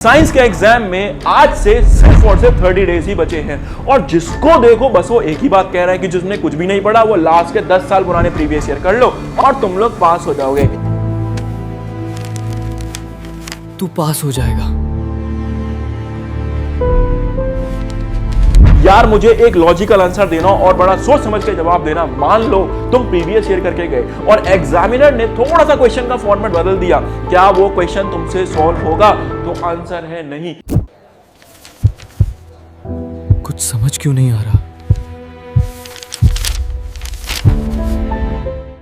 Science के exam में आज से सिर्फ और सिर्फ 30 डेज ही बचे हैं और जिसको देखो बस वो एक ही बात कह रहा है कि जिसने कुछ भी नहीं पढ़ा वो लास्ट के 10 साल पुराने प्रीवियस ईयर कर लो और तुम लोग पास हो जाओगे। तू पास हो जाएगा। यार मुझे एक लॉजिकल आंसर देना और बड़ा सोच समझ के जवाब देना। मान लो तुम प्रीवियस ईयर करके गए और एग्जामिनर ने थोड़ा सा क्वेश्चन का फॉर्मेट बदल दिया, क्या वो क्वेश्चन तुमसे सॉल्व होगा? तो आंसर है नहीं। कुछ समझ क्यों नहीं आ रहा?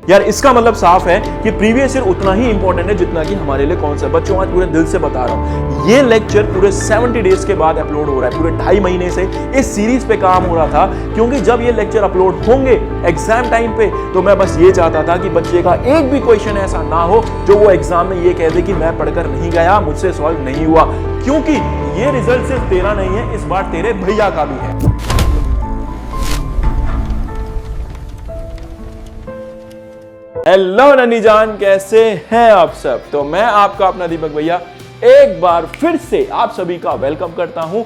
यार इसका मतलब साफ है कि प्रीवियस ईयर उतना ही इंपॉर्टेंट है जितना कि हमारे लिए कौन सा। बच्चों आज पूरे दिल से बता रहा हूं, ये लेक्चर पूरे 70 डेज के बाद अपलोड हो रहा है। पूरे 2.5 महीने से इस सीरीज पे काम हो रहा था, क्योंकि जब ये लेक्चर अपलोड होंगे एग्जाम टाइम पे तो मैं बस ये चाहता था कि बच्चे का एक भी क्वेश्चन ऐसा ना हो जो वो एग्जाम में ये कह दे कि मैं पढ़कर नहीं गया, मुझसे सॉल्व नहीं हुआ। क्योंकि ये रिजल्ट सिर्फ तेरा नहीं है, इस बार तेरे भैया का भी है। हेलो नन्ही जान, कैसे हैं आप सब? तो मैं आपका अपना दीपक भैया एक बार फिर से आप सभी का वेलकम करता हूं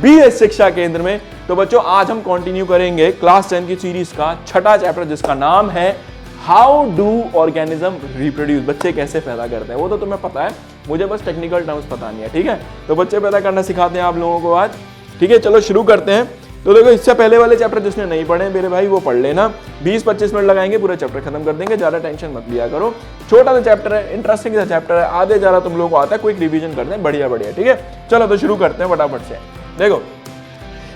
बीएस शिक्षा केंद्र में। तो बच्चों आज हम कंटिन्यू करेंगे क्लास 10 की सीरीज का छठा चैप्टर जिसका नाम है हाउ डू ऑर्गेनिज्म रिप्रोड्यूस। बच्चे कैसे पैदा करते हैं वो तो तुम्हें पता है, मुझे बस टेक्निकल टर्म्स पता नहीं है। ठीक है, तो बच्चे पैदा करना सिखाते हैं आप लोगों को आज। ठीक है, चलो शुरू करते हैं। तो देखो इससे पहले वाले चैप्टर जिसने नहीं पढ़े मेरे भाई वो पढ़ लेना। 20-25 मिनट लगाएंगे, पूरा चैप्टर खत्म कर देंगे, ज्यादा टेंशन मत लिया करो। छोटा सा चैप्टर है, इंटरेस्टिंग सा चैप्टर है, आधे ज्यादा तुम लोगों को आता है, क्विक रिवीजन करते हैं, बढ़िया बढ़िया। ठीक है, चलो तो शुरू करते हैं फटाफट से। देखो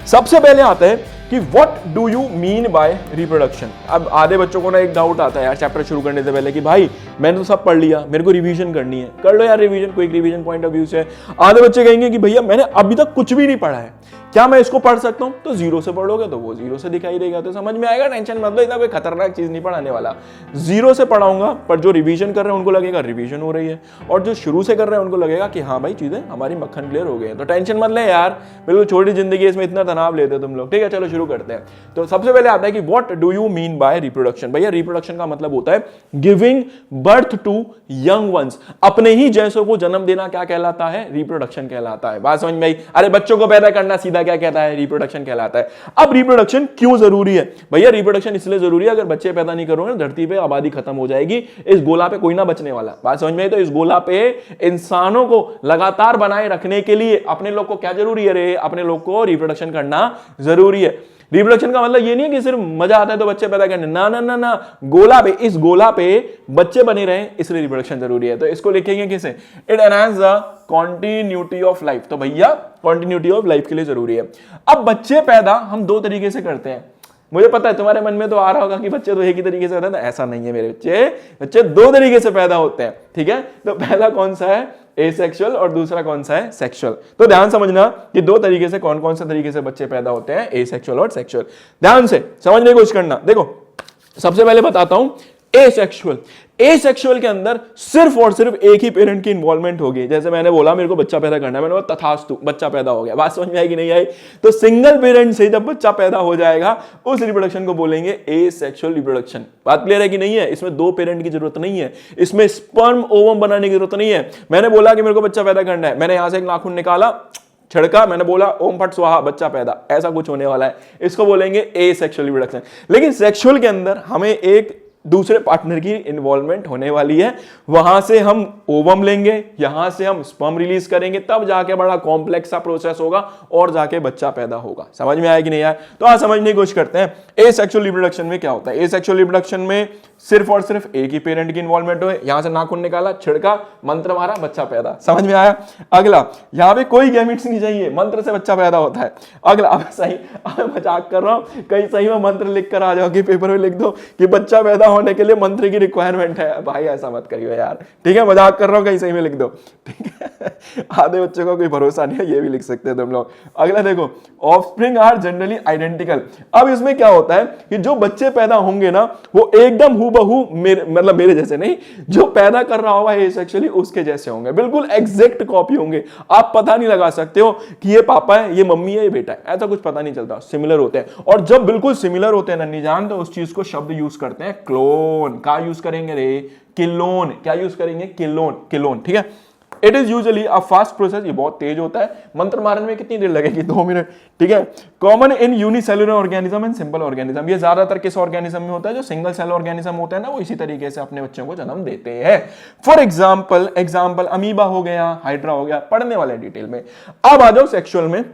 सबसे पहले आता है कि what do you mean by reproduction. अब आधे बच्चों को ना एक डाउट आता है यार चैप्टर शुरू करने से पहले कि भाई मैंने तो सब पढ़ लिया, मेरे को रिवीजन करनी है। कर लो यार revision, quick revision point of view से। आधे बच्चे कहेंगे कि भैया मैंने अभी तक कुछ भी नहीं पढ़ा है, क्या मैं इसको पढ़ सकता हूं? तो जीरो से पढ़ोगे तो वो जीरो से दिखाई देगा, तो समझ में आएगा। टेंशन मत लो, इतना कोई खतरनाक चीज नहीं पढ़ाने वाला। जीरो से पढ़ाऊंगा, पर जो रिवीजन कर रहे हैं उनको लगेगा रिवीजन हो रही है, और जो शुरू से कर रहे हैं उनको लगेगा कि हाँ भाई चीजें हमारी मक्खन क्लियर हो गई है। तो टेंशन मत ले यार, बिल्कुल छोटी जिंदगी, इसमें इतना तनाव लेते हो तुम लोग। ठीक है, चलो शुरू करते हैं। तो सबसे पहले आता है कि what do you mean by reproduction. भैया रिप्रोडक्शन का मतलब होता है giving birth to young ones. अपने ही जैसों को जन्म देना क्या कहलाता है? रिप्रोडक्शन कहलाता है। बात समझ में आई? अरे बच्चों को पैदा करना सीधा क्या कहता है? रिप्रोडक्शन कहलाता है। अब रिप्रोडक्शन क्यों जरूरी है? भैया रिप्रोडक्शन इसलिए जरूरी है, अगर बच्चे पैदा नहीं करोगे धरती पे आबादी खत्म हो जाएगी, इस गोला पे कोई ना बचने वाला। बात समझ में आई? तो इस गोला पे इंसानों को लगातार बनाए रखने के लिए अपने लोग को क्या जरूरी है रे? अपने लोग को रिप्रोडक्शन करना जरूरी है। रिप्रोडक्शन का मतलब ये नहीं है कि सिर्फ मजा आता है तो बच्चे पैदा करने, ना ना ना ना, गोला पे, इस गोला पे बच्चे बने रहे इसलिए रिप्रोडक्शन जरूरी है। तो इसको लिखेंगे कैसे? It enhance the continuity of life. तो भैया कॉन्टिन्यूटी ऑफ लाइफ के लिए जरूरी है। अब बच्चे पैदा हम दो तरीके से करते हैं। मुझे पता है तुम्हारे मन में तो आ रहा होगा कि बच्चे तो एक ही तरीके से होते हैं, ऐसा नहीं है मेरे बच्चे दो तरीके से पैदा होते हैं। ठीक है, तो पहला कौन सा है? एसेक्सुअल, और दूसरा कौन सा है? सेक्सुअल। तो ध्यान समझना कि दो तरीके से कौन कौन से तरीके से बच्चे पैदा होते हैं, एसेक्सुअल और सेक्सुअल। ध्यान से समझने की कोशिश करना। देखो सबसे पहले बताता हूं एसेक्सुअल। एसेक्सुअल के अंदर सिर्फ और सिर्फ एक ही पेरेंट की इन्वॉल्वमेंट होगी। जैसे मैंने बोला मेरे को बच्चा पैदा करना है, मैंने बोला तथास्तु, बच्चा पैदा हो गया। बात समझ में आएगी नहीं आई? तो सिंगल पेरेंट से जब बच्चा पैदा हो जाएगा उस रिप्रोडक्शन को बोलेंगे एसेक्सुअल रिप्रोडक्शन। बात क्लियर है कि नहीं है? इसमें दो पेरेंट की जरूरत नहीं है, इसमें स्पर्म ओवम बनाने की जरूरत नहीं है। मैंने बोला कि मेरे को बच्चा पैदा करना है, मैंने यहां से एक नाखून निकाला, छिड़का, मैंने बोला ओम फट स्वाहा, बच्चा पैदा, ऐसा कुछ होने वाला है। इसको बोलेंगे एसेक्सुअल रिप्रोडक्शन। लेकिन सेक्सुअल के अंदर हमें एक दूसरे पार्टनर की इन्वॉल्वमेंट होने वाली है, वहां से हम ओवम लेंगे, यहां से हम स्पर्म रिलीज करेंगे, तब जाके बड़ा कॉम्प्लेक्स सा प्रोसेस होगा और जाके बच्चा पैदा होगा। समझ में आया कि नहीं आया? तो आज समझने की कोशिश करते हैं एसेक्सुअल रिप्रोडक्शन में क्या होता है। एसेक्सुअल रिप्रोडक्शन में सिर्फ और सिर्फ एक ही पेरेंट की इन्वॉल्वमेंट हो, यहां से नाखून निकाला, छिड़का, मंत्र मारा, बच्चा पैदा। समझ में आया? अगला, यहां पे कोई गैमेट्स नहीं चाहिए, मंत्र से बच्चा पैदा होता है। अगला, अब सही मजाक कर रहा हूं, कहीं सही में मंत्र लिख कर आ जाओ कि पेपर में लिख दो कि बच्चा पैदा होने के लिए मंत्र की रिक्वायरमेंट है। भाई ऐसा मत करियो यार, ठीक है? मजाक कर रहा हूं, कहीं सही में लिख दो, ठीक है? आधे बच्चों का कोई भरोसा नहीं है, ये भी लिख सकते हैं तुम लोग। अगला देखो, ऑफस्प्रिंग आर जनरली आइडेंटिकल। अब इसमें क्या होता है कि जो बच्चे पैदा होंगे ना वो एकदम हूबहू मेरे जैसे नहीं, जो पैदा कर रहा होगा एसेक्सुअली उसके जैसे होंगे, बिल्कुल एग्जैक्ट कॉपी होंगे। आप पता नहीं लगा सकते हो कि ये पापा है, ये मम्मी है, ये बेटा है, ऐसा कुछ पता नहीं चलता, सिमिलर होते हैं। और जब बिल्कुल सिमिलर होते हैं नन्ही जान, तो उस चीज को शब्द यूज करते हैं क्लोन। क्या यूज करेंगे रे? किलोन। क्या यूज करेंगे? किलोन। किलोन, ठीक है? It is usually a fast process, ये बहुत तेज होता है। मंत्र मारने में कितनी देर लगेगी? 2 मिनट, ठीक है। Common in unicellular organism and simple organism, ये ज्यादातर किस ऑर्गेनिज्म में होता है? जो सिंगल सेल ऑर्गेनिज्म होता है ना, वो इसी तरीके से अपने बच्चों को जन्म देते हैं। फॉर एग्जाम्पल अमीबा हो गया, हाइड्रा हो गया, पढ़ने वाले डिटेल में। अब आ जाओ सेक्सुअल में।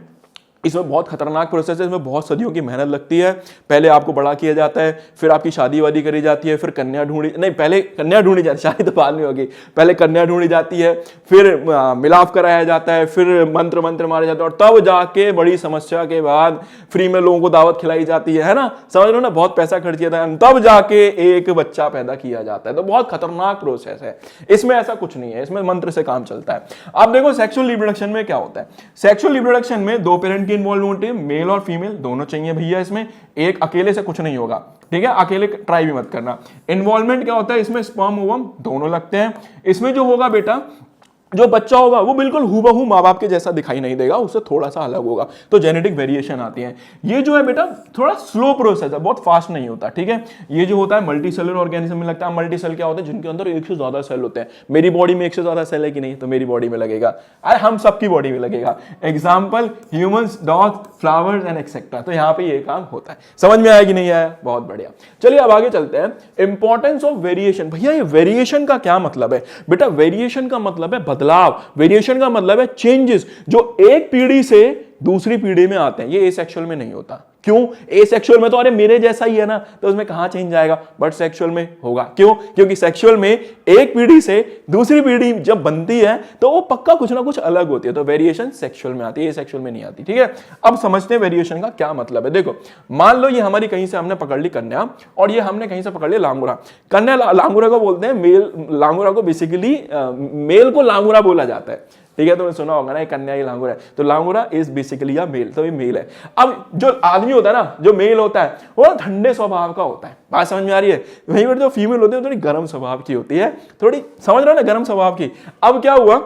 इसमें बहुत खतरनाक प्रोसेस है, इसमें बहुत सदियों की मेहनत लगती है। पहले आपको बड़ा किया जाता है, फिर आपकी शादी वादी करी जाती है, फिर कन्या ढूंढी, नहीं पहले कन्या ढूंढी जाती है, शादी तो बाद में होगी। पहले कन्या ढूंढी जाती है, फिर मिलाप कराया जाता है, फिर मंत्र मारे जाते हैं, और तब जाके बड़ी समस्या के बाद फ्री में लोगों को दावत खिलाई जाती है ना, समझ लो ना, बहुत पैसा खर्च किया था, तब जाके एक बच्चा पैदा किया जाता है। तो बहुत खतरनाक प्रोसेस है, इसमें ऐसा कुछ नहीं है, इसमें मंत्र से काम चलता है। अब देखो सेक्सुअल रिप्रोडक्शन में क्या होता है। सेक्सुअल रिप्रोडक्शन में 2 पेरेंट की इन्वॉल्वमेंट है, मेल और फीमेल दोनों चाहिए भैया, इसमें एक अकेले से कुछ नहीं होगा, ठीक है, अकेले ट्राई भी मत करना। इन्वॉल्वमेंट क्या होता है? इसमें स्पर्म ओवम दोनों लगते हैं। इसमें जो होगा बेटा, जो बच्चा होगा वो बिल्कुल हूबहू माँ बाप के जैसा दिखाई नहीं देगा, उससे थोड़ा सा अलग होगा, तो जेनेटिक वेरिएशन आती है। ये जो है बेटा थोड़ा स्लो प्रोसेस है, बहुत फास्ट नहीं होता, ठीक है। ये जो होता है मल्टी सेलुलर ऑर्गेनिज्म में लगता है। मल्टी सेल क्या होता है? जिनके अंदर 1 से ज्यादा सेल होते हैं। मेरी बॉडी में 1 से ज्यादा सेल है कि नहीं? तो मेरी बॉडी में लगेगा, अरे हम सबकी बॉडी में लगेगा। Example humans, dog, flowers and etcetera. तो यहाँ पे ये काम होता है। समझ में आया कि नहीं आया? बहुत बढ़िया। चलिए अब आगे चलते हैं। Importance of variation. भैया ये वेरिएशन का क्या मतलब है? बेटा वेरिएशन का मतलब है बदलाव, वेरिएशन का मतलब है चेंजेस, जो एक पीढ़ी से दूसरी पीढ़ी में आते हैं। ये एसेक्सुअल में नहीं होता। क्यों? एसेक्सुअल में तो अरे मेरे जैसा ही है ना, तो उसमें कहां चेंज आएगा, बट सेक्सुअल में होगा। क्यों? क्योंकि सेक्सुअल में एक पीढ़ी से दूसरी पीढ़ी जब बनती है तो वो पक्का कुछ ना कुछ अलग होती है, तो वेरिएशन सेक्सुअल में आती है, एसेक्सुअल में नहीं आती, ठीक है। अब समझते हैं वेरिएशन का क्या मतलब है। देखो मान लो ये हमारी कहीं से हमने पकड़ ली कन्या, और ये हमने कहीं से पकड़ लिया लांगुरा। कन्या लांगुरा को बोलते हैं मेल, लांगुरा को बेसिकली मेल को लांगुरा बोला जाता है, ठीक है। तुमने सुना होगा ना, कन्या ही लांगुरा है, तो लांगुरा इज बेसिकली मेल, तो ये मेल है। अब जो आदमी होता है ना, जो मेल होता है, वो ठंडे स्वभाव का होता है। बात समझ में आ रही है? वहीं पर जो फीमेल होती है थोड़ी गर्म स्वभाव की होती है, थोड़ी समझ रहे हो ना, गर्म स्वभाव की। अब क्या हुआ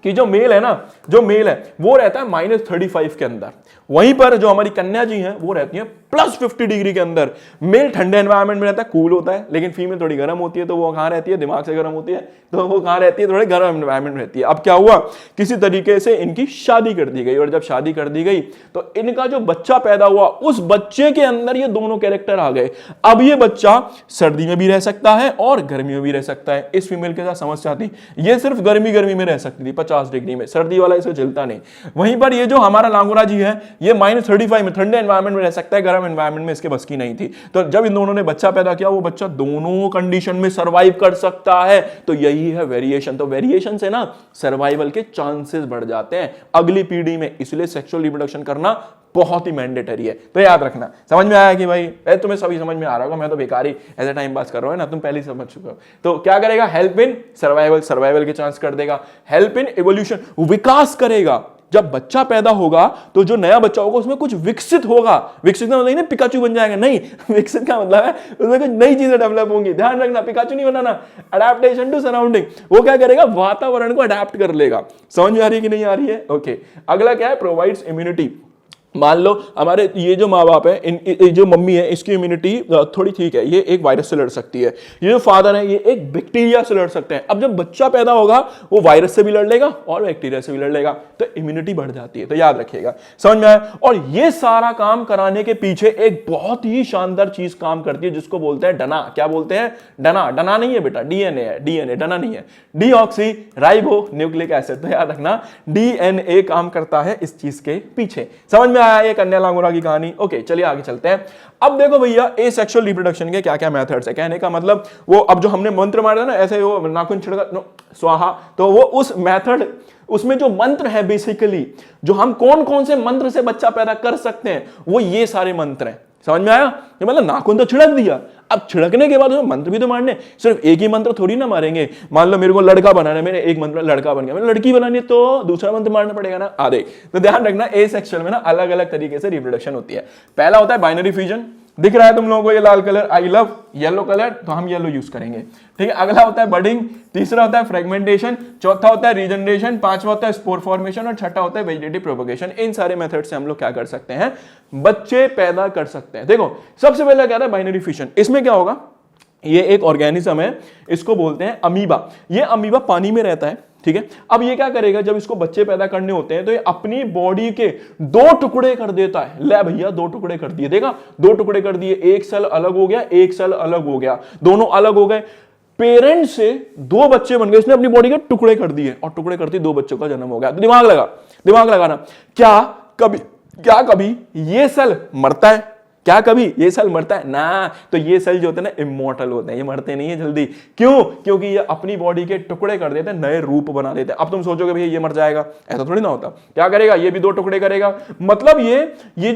कि जो मेल है ना, जो मेल है वो रहता है -35 के अंदर, वहीं पर जो हमारी कन्या जी हैं वो रहती हैं +50 डिग्री के अंदर। मेल ठंडे एनवायरनमेंट में रहता है, कूल होता है, लेकिन फीमेल थोड़ी गर्म होती है, तो वो कहां रहती है? दिमाग से गर्म होती है, तो वो कहां रहती है? थोड़े गर्म एनवायरनमेंट में रहती है। अब क्या हुआ? किसी तरीके से इनकी शादी कर दी गई, और जब शादी कर दी गई तो इनका जो बच्चा पैदा हुआ, उस बच्चे के अंदर ये दोनों कैरेक्टर आ गए। अब ये बच्चा सर्दी में भी रह सकता है और गर्मी में भी रह सकता है। इस फीमेल के साथ समस्या थी, ये सिर्फ गर्मी में रह सकती थी 50 डिग्री में, सर्दी वाला इसे झेलता नहीं। वहीं पर ये जो हमारा लांगुरा जी है, ये -35 में ठंडे एनवायरनमेंट में रह सकता है, गर्म एनवायरनमेंट में इसके बस की नहीं थी। तो जब इन दोनों ने बच्चा पैदा किया, वो बच्चा दोनों कंडीशन में सर्वाइव कर सकता है, तो यही है वेरिएशन। तो वेरिएशन से ना सर्वाइवल के चांसेस बढ़ जाते हैं अगली पीढ़ी में, इसलिए सेक्सुअल रिप्रोडक्शन करना बहुत ही मैंडेटरी है। तो याद रखना। समझ में आया कि भाई तुम्हें सभी समझ में आ रहा होगा, मैं तो बेकार ही ऐसे टाइम पास कर रहा हूं ना, तुम पहले ही समझ चुके हो। तो क्या करेगा? हेल्प इन सर्वाइवल, सर्वाइवल के चांस कर देगा। हेल्प इन इवोल्यूशन, विकास करेगा। जब बच्चा पैदा होगा तो जो नया बच्चा होगा उसमें कुछ विकसित होगा। विकसित का मतलब नहीं पिकाचू बन जाएगा, नहीं। विकसित का मतलब है उसमें कुछ नई चीजें डेवलप होंगी। ध्यान रखना, पिकाचू नहीं बनाना। अडेप्टेशन टू सराउंडिंग, वो क्या करेगा? वातावरण को अडेप्ट कर लेगा। समझ में आ रही है कि नहीं आ रही है? ओके। अगला क्या है? Provides immunity. मान लो हमारे ये जो माँ बाप है, ये जो मम्मी है, इसकी इम्यूनिटी थोड़ी ठीक है, ये एक वायरस से लड़ सकती है। ये जो फादर है, ये एक बैक्टीरिया से लड़ सकते हैं। अब जब बच्चा पैदा होगा वो वायरस से भी लड़ लेगा और बैक्टीरिया से भी लड़ लेगा, तो इम्यूनिटी बढ़ जाती है। तो याद रखिएगा, समझ में आया? और ये सारा काम कराने के पीछे एक बहुत ही शानदार चीज काम करती है, जिसको बोलते हैं डना। क्या बोलते हैं? डना। डना नहीं है बेटा, डीएनए है, डीएनए, डना नहीं है। Deoxy ribo nucleic acid. तो याद रखना, डीएनए काम करता है इस चीज के पीछे। समझ में आया ये कन्या लांगुरा की कहानी? ओके, चलिए आगे चलते हैं। अब देखो भैया, एसेक्सुअल रिप्रोडक्शन के क्या क्या मेथड्स है। कहने का मतलब वो अब जो हमने मंत्र मारा ना, ऐसे वो नाखून छिड़का स्वाहा, तो वो उस मेथड, उसमें जो मंत्र है बेसिकली, जो हम कौन कौन से मंत्र से बच्चा पैदा कर सकते हैं, वो ये सारे मंत्र हैं। समझ में आया? ये मतलब नाखून तो छिड़क दिया, अब छिड़कने के बाद मंत्र भी तो मारने। सिर्फ एक ही मंत्र थोड़ी ना मारेंगे। मान लो मेरे को लड़का बनाना है, मेरे एक मंत्र लड़का बन गया, मैंने लड़की बनानी है तो दूसरा मंत्र मारना पड़ेगा ना, आधे। तो ध्यान रखना, एसेक्सुअल में ना अलग अलग तरीके से रिप्रोडक्शन होती है। पहला होता है बाइनरी फ्यूजन। दिख रहा है तुम लोगों को ये लाल colour, I love yellow colour, तो हम येलो यूज करेंगे, ठीक है। अगला होता है बडिंग, तीसरा होता है फ्रेगमेंटेशन, चौथा होता है रीजनरेशन, पांचवा होता है स्पोर फॉर्मेशन, और छठा होता है वेजिटेटिव प्रोपगेशन। इन सारे मेथड से हम लोग क्या कर सकते हैं? बच्चे पैदा कर सकते हैं। देखो सबसे पहले क्या था? Binary fusion. इसमें क्या होगा? ये एक ऑर्गेनिज्म है, इसको बोलते हैं अमीबा। ये अमीबा पानी में रहता है, ठीक है। अब ये क्या करेगा, जब इसको बच्चे पैदा करने होते हैं तो ये अपनी बॉडी के 2 टुकड़े कर देता है। ले भैया 2 टुकड़े कर दिए, देखा 2 टुकड़े कर दिए, एक सेल अलग हो गया, एक सेल अलग हो गया, दोनों अलग हो गए। पेरेंट से 2 बच्चे बन गए, इसने अपनी बॉडी के टुकड़े कर दिए और टुकड़े करते 2 बच्चों का जन्म हो गया। तो दिमाग लगाना, क्या कभी ये सेल मरता है? क्या कभी ये सेल मरता है ना? तो ये सेल जो होते हैं ना इमॉर्टल होते हैं, ये मरते नहीं है जल्दी। क्यों? क्योंकि ये अपनी बॉडी के टुकड़े कर देते हैं, नए रूप बना देते हैं। अब तुम सोचोगे भैया ये मर जाएगा, ऐसा थोड़ी ना होता। क्या करेगा, ये भी 2 टुकड़े करेगा। मतलब ये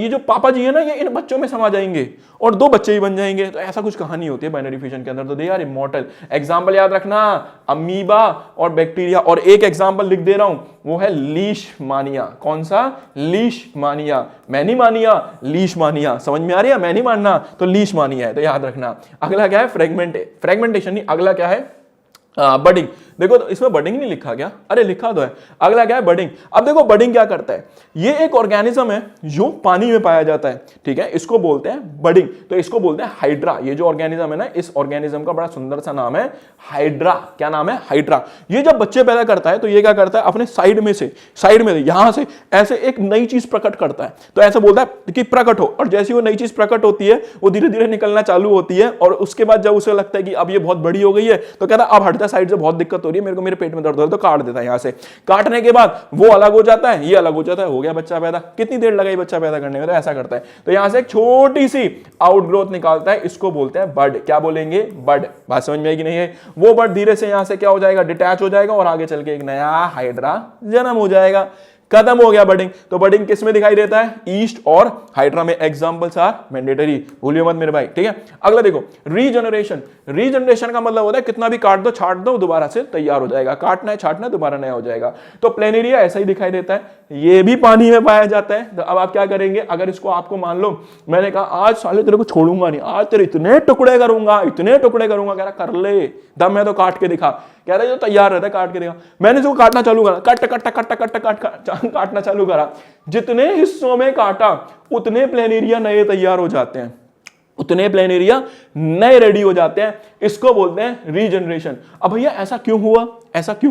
जो पापा जी है ना, ये इन बच्चों में समा जाएंगे और 2 बच्चे ही बन जाएंगे। तो ऐसा कुछ कहानी होती है बाइनरी फिशन के अंदर। तो दे आर इमॉर्टल। एग्जाम्पल याद रखना, अमीबा और बैक्टीरिया। और एक एग्जाम्पल लिख दे रहा हूं, वो है लीशमानिया। कौन सा? लीशमानिया। मैनीमानिया, लीशमानिया। समझ में आ रही है? मैं नहीं मानना तो लीशमानिया है, तो याद रखना। अगला क्या है? फ्रेगमेंटेशन नहीं, अगला क्या है? बडिंग। देखो तो इसमें बडिंग नहीं लिखा क्या? अरे लिखा तो है। अगला क्या है? बडिंग। अब देखो बडिंग क्या करता है, ये एक ऑर्गेनिज्म है जो पानी में पाया जाता है, ठीक है। इसको बोलते हैं बडिंग, तो इसको बोलते हैं हाइड्रा। ये जो ऑर्गेनिज्म है ना, इस ऑर्गेनिज्म का बड़ा सुंदर सा नाम है हाइड्रा। क्या नाम है? हाइड्रा। ये जब बच्चे पैदा करता है तो ये क्या करता है, अपने साइड में यहां से ऐसे एक नई चीज प्रकट करता है। तो ऐसे बोलता है कि प्रकट हो, और जैसे वो नई चीज प्रकट होती है वो धीरे धीरे निकलना चालू होती है। और उसके बाद जब उसे लगता है कि अब ये बहुत बड़ी हो गई है तो कहता है अब हट जा साइड से, बहुत दिक्कत हो रही है मेरे को, मेरे पेट में दर्द हो रहा है, तो काट देता है। यहां से काटने के बाद वो अलग हो जाता है, ये अलग हो जाता है, हो गया बच्चा पैदा। कितनी देर लगाई बच्चा पैदा करने में? तो ऐसा करता है। तो यहां से एक छोटी सी आउटग्रोथ निकालता है, इसको बोलते हैं बड। क्या बोलेंगे? बड। बात समझ में आएगी नहीं है? वो बड धीरे से यहां से क्या हो जाएगा, डिटैच हो जाएगा और आगे चल के एक नया हाइड्रा जन्म हो जाएगा। खत्म हो गया बडिंग। तो बडिंग किस में दिखाई देता है? ईस्ट और हाइड्रा में। एग्जांपल्स आर मैंडेटरी, भूलिए मत मेरे भाई, ठीक है। अगला देखो रीजनरेशन। रीजनरेशन का मतलब होता है कितना भी काट दो छाट दो दोबारा से तैयार हो जाएगा। काटना है छाटना है दोबारा नया हो जाएगा। तो प्लेनेरिया ऐसा ही दिखाई देता है, ये भी पानी में पाया जाता है। तो अब आप क्या करेंगे, अगर इसको आपको मान लो मैंने कहा आज साले तेरे को छोड़ूंगा नहीं, आज तेरे इतने टुकड़े करूंगा, कह रहा कर ले दम है तो काट के दिखा। कह रहा जो तैयार रहता है काट के दिखा। मैंने इसको काटना चालू करा, काटना चालू करा। जितने हिस्सों में काटा उतने प्लेनेरिया नए तैयार हो जाते हैं, उतने प्लेनेरिया नए रेडी हो जाते हैं। इसको बोलते हैं रीजनरेशन। अब भैया ऐसा क्यों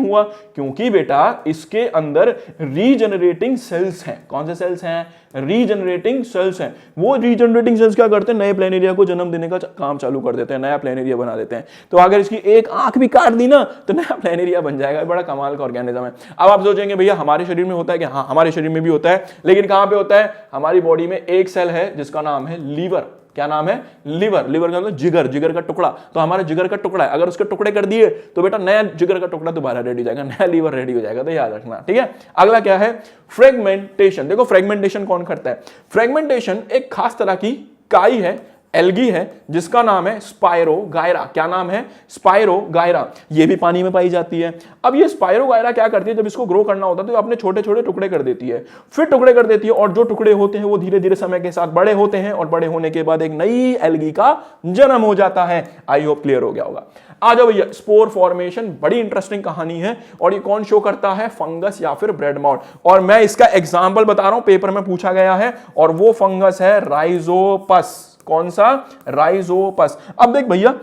हुआ? क्योंकि बेटा इसके अंदर रीजनरेटिंग सेल्स हैं। कौन से सेल्स हैं? रीजनरेटिंग सेल्स हैं। वो रीजनरेटिंग सेल्स क्या करते हैं? नए प्लेनेरिया को जन्म देने का काम चालू कर देते हैं, नया प्लेनेरिया बना देते हैं। तो अगर इसकी एक आंख भी काट दी ना तो नया प्लेनेरिया बन जाएगा। बड़ा कमाल का ऑर्गेनिज्म है। अब आप सोचेंगे भैया हमारे शरीर में होता है क्या? हाँ हमारे शरीर में भी होता है, लेकिन कहां पे होता है? हमारी बॉडी में एक सेल है जिसका नाम है लीवर। क्या नाम है? लीवर। लीवर का मतलब जिगर का टुकड़ा। तो हमारे जिगर का टुकड़ा है, अगर उसके टुकड़े कर दिए तो बेटा नया जिगर का टुकड़ा दोबारा रेडी हो जाएगा, नया लीवर रेडी हो जाएगा। तो याद रखना, ठीक है। अगला क्या है? फ्रेगमेंटेशन। देखो फ्रेगमेंटेशन कौन करता है? फ्रेगमेंटेशन एक खास तरह की काई है, एल्गी है, जिसका नाम है स्पायरोगायरा। क्या नाम है? स्पायरोगायरा। ये भी पानी में पाई जाती है। अब ये स्पायरोगायरा क्या करती है, जब इसको ग्रो करना होता है तो अपने छोटे छोटे टुकड़े कर देती है, फिर टुकड़े कर देती है, और जो टुकड़े होते हैं वो धीरे धीरे समय के साथ बड़े होते हैं, और बड़े होने के बाद एक नई एल्गी का जन्म हो जाता है। आई होप क्लियर हो गया होगा। आ जाओ भैया, स्पोर फॉर्मेशन बड़ी इंटरेस्टिंग कहानी है, और ये कौन शो करता है? फंगस या फिर ब्रेड माउथ। और मैं इसका एग्जाम्पल बता रहा हूं, पेपर में पूछा गया है, और वो फंगस है राइजोपस। कौन सा? राइजोपस। अब देख भैया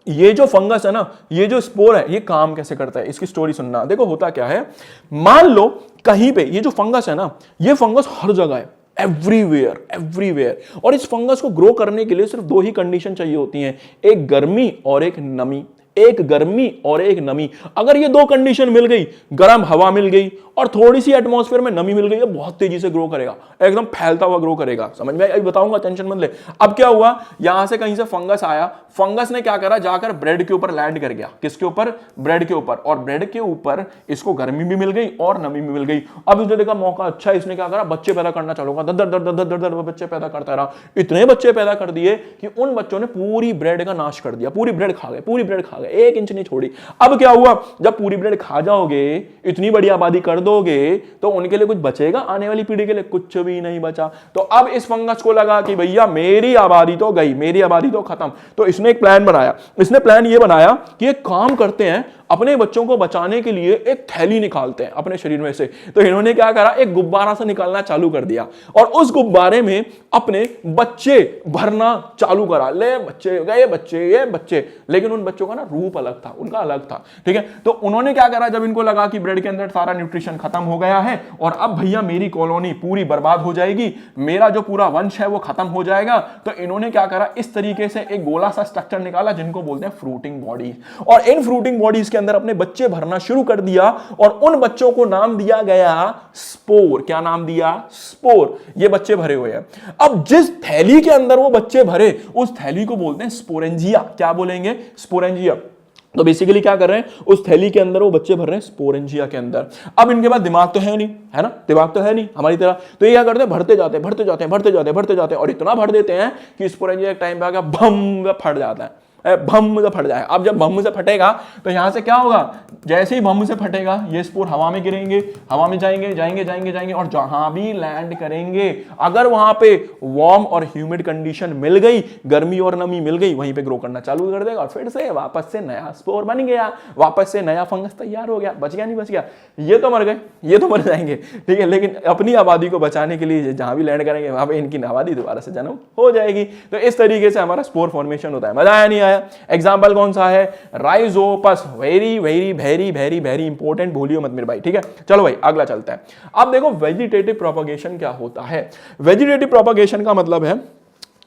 ये जो फंगस है ना, ये जो स्पोर है, ये काम कैसे करता है, इसकी स्टोरी सुनना। देखो होता क्या है, मान लो कहीं पे ये जो फंगस है ना, ये फंगस हर जगह है, एवरीवेयर। और इस फंगस को ग्रो करने के लिए सिर्फ 2 ही कंडीशन चाहिए होती हैं, एक गर्मी और एक नमी। अगर ये 2 कंडीशन मिल गई, गर्म हवा मिल गई और थोड़ी सी एटमॉस्फेयर में नमी मिल गई, ये बहुत तेजी से ग्रो करेगा, एकदम फैलता हुआ ग्रो करेगा। समझ में? अभी बताऊंगा, टेंशन मत ले। अब क्या हुआ, यहां से कहीं से फंगस आया, फंगस ने क्या करा, जाकर ब्रेड के ऊपर लैंड कर गया। किसके ऊपर? ब्रेड के ऊपर। और ब्रेड के ऊपर इसको गर्मी भी मिल गई और नमी भी मिल गई। अब इसने देखा मौका अच्छा, इसने क्या करा, बच्चे पैदा करना चालू करा, दर बच्चे पैदा करता रहा। इतने बच्चे पैदा कर दिए कि उन बच्चों ने पूरी ब्रेड का नाश कर दिया, पूरी ब्रेड खा गए। गए, 1 इंच नहीं छोड़ी। अब क्या हुआ, जब पूरी ब्रेड खा जाओगे, इतनी बड़ी आबादी कर दोगे, तो उनके लिए कुछ बचेगा आने वाली पीढ़ी के लिए? कुछ भी नहीं बचा। तो अब इस फंगस को लगा कि भैया मेरी आबादी तो गई, मेरी आबादी तो खत्म। तो इसने एक प्लान बनाया। इसने प्लान ये बनाया कि एक काम करते हैं, अपने बच्चों को बचाने के लिए एक थैली निकालते हैं अपने शरीर में से। तो इन्होंने क्या करा, एक गुब्बारा से निकालना चालू कर दिया और उस गुब्बारे में अपने बच्चे भरना चालू करा। ले बच्चे गए, बच्चे ये बच्चे, लेकिन उन बच्चों का ना रूप अलग था, उनका अलग था, ठीक है। तो उन्होंने क्या करा, जब इनको लगा कि ब्रेड के अंदर सारा न्यूट्रिशन खत्म हो गया है और अब भैया मेरी कॉलोनी पूरी बर्बाद हो जाएगी, मेरा जो पूरा वंश है वो खत्म हो जाएगा, तो इन्होंने क्या करा, इस तरीके से एक गोला सा स्ट्रक्चर निकाला जिनको बोलते हैं फ्रूटिंग बॉडीज। और इन फ्रूटिंग बॉडीज के अंदर अपने बच्चे भरना शुरू कर दिया और उन बच्चों को नाम दिया गया स्पोर। क्या नाम दिया? स्पोर। ये बच्चे भरे हुए हैं। अब जिस थैली के अंदर वो बच्चे भरे, उस थैली को बोलते हैं स्पोरेंजिया। क्या बोलेंगे? स्पोरेंजिया। तो बेसिकली क्या कर रहे हैं, उस थैली के अंदर वो बच्चे भर रहे हैं स्पोरेंजिया के अंदर। अब इनके पास दिमाग तो है नहीं, है ना, दिमाग तो है नहीं हमारी तरह। तो ये क्या करते हैं, भरते जाते हैं, भरते जाते हैं, भरते जाते हैं, भरते जाते हैं और इतना भर देते हैं कि स्पोरेंजिया एक टाइम पे आकर भम फट जाता है, भम से फट जाए। अब जब भम से फटेगा तो यहां से क्या होगा, जैसे ही भम से फटेगा ये स्पोर हवा में गिरेंगे, हवा में जाएंगे जाएंगे जाएंगे जाएंगे और जहां भी लैंड करेंगे, अगर वहां पे वार्म और ह्यूमिड कंडीशन मिल गई, गर्मी और नमी मिल गई, वहीं पे ग्रो करना चालू कर देगा और फिर से वापस से नया स्पोर बन गया, वापस से नया फंगस तैयार हो गया। बच गया नहीं बच गया? ये तो मर गए, ये तो मर जाएंगे, ठीक है, लेकिन अपनी आबादी को बचाने के लिए जहां भी लैंड करेंगे वहां पे इनकी आबादी दोबारा से जन्म हो जाएगी। तो इस तरीके से हमारा स्पोर फॉर्मेशन होता है। मजा आया नहीं आया? एग्जाम्पल कौन सा है? Rhizopus. Very very very very very important, भूलियो मत मेरे भाई, ठीक है। चलो भाई अगला चलता है। अब देखो वेजिटेटिव प्रोपगेशन क्या होता है। वेजिटेटिव प्रोपगेशन का मतलब है,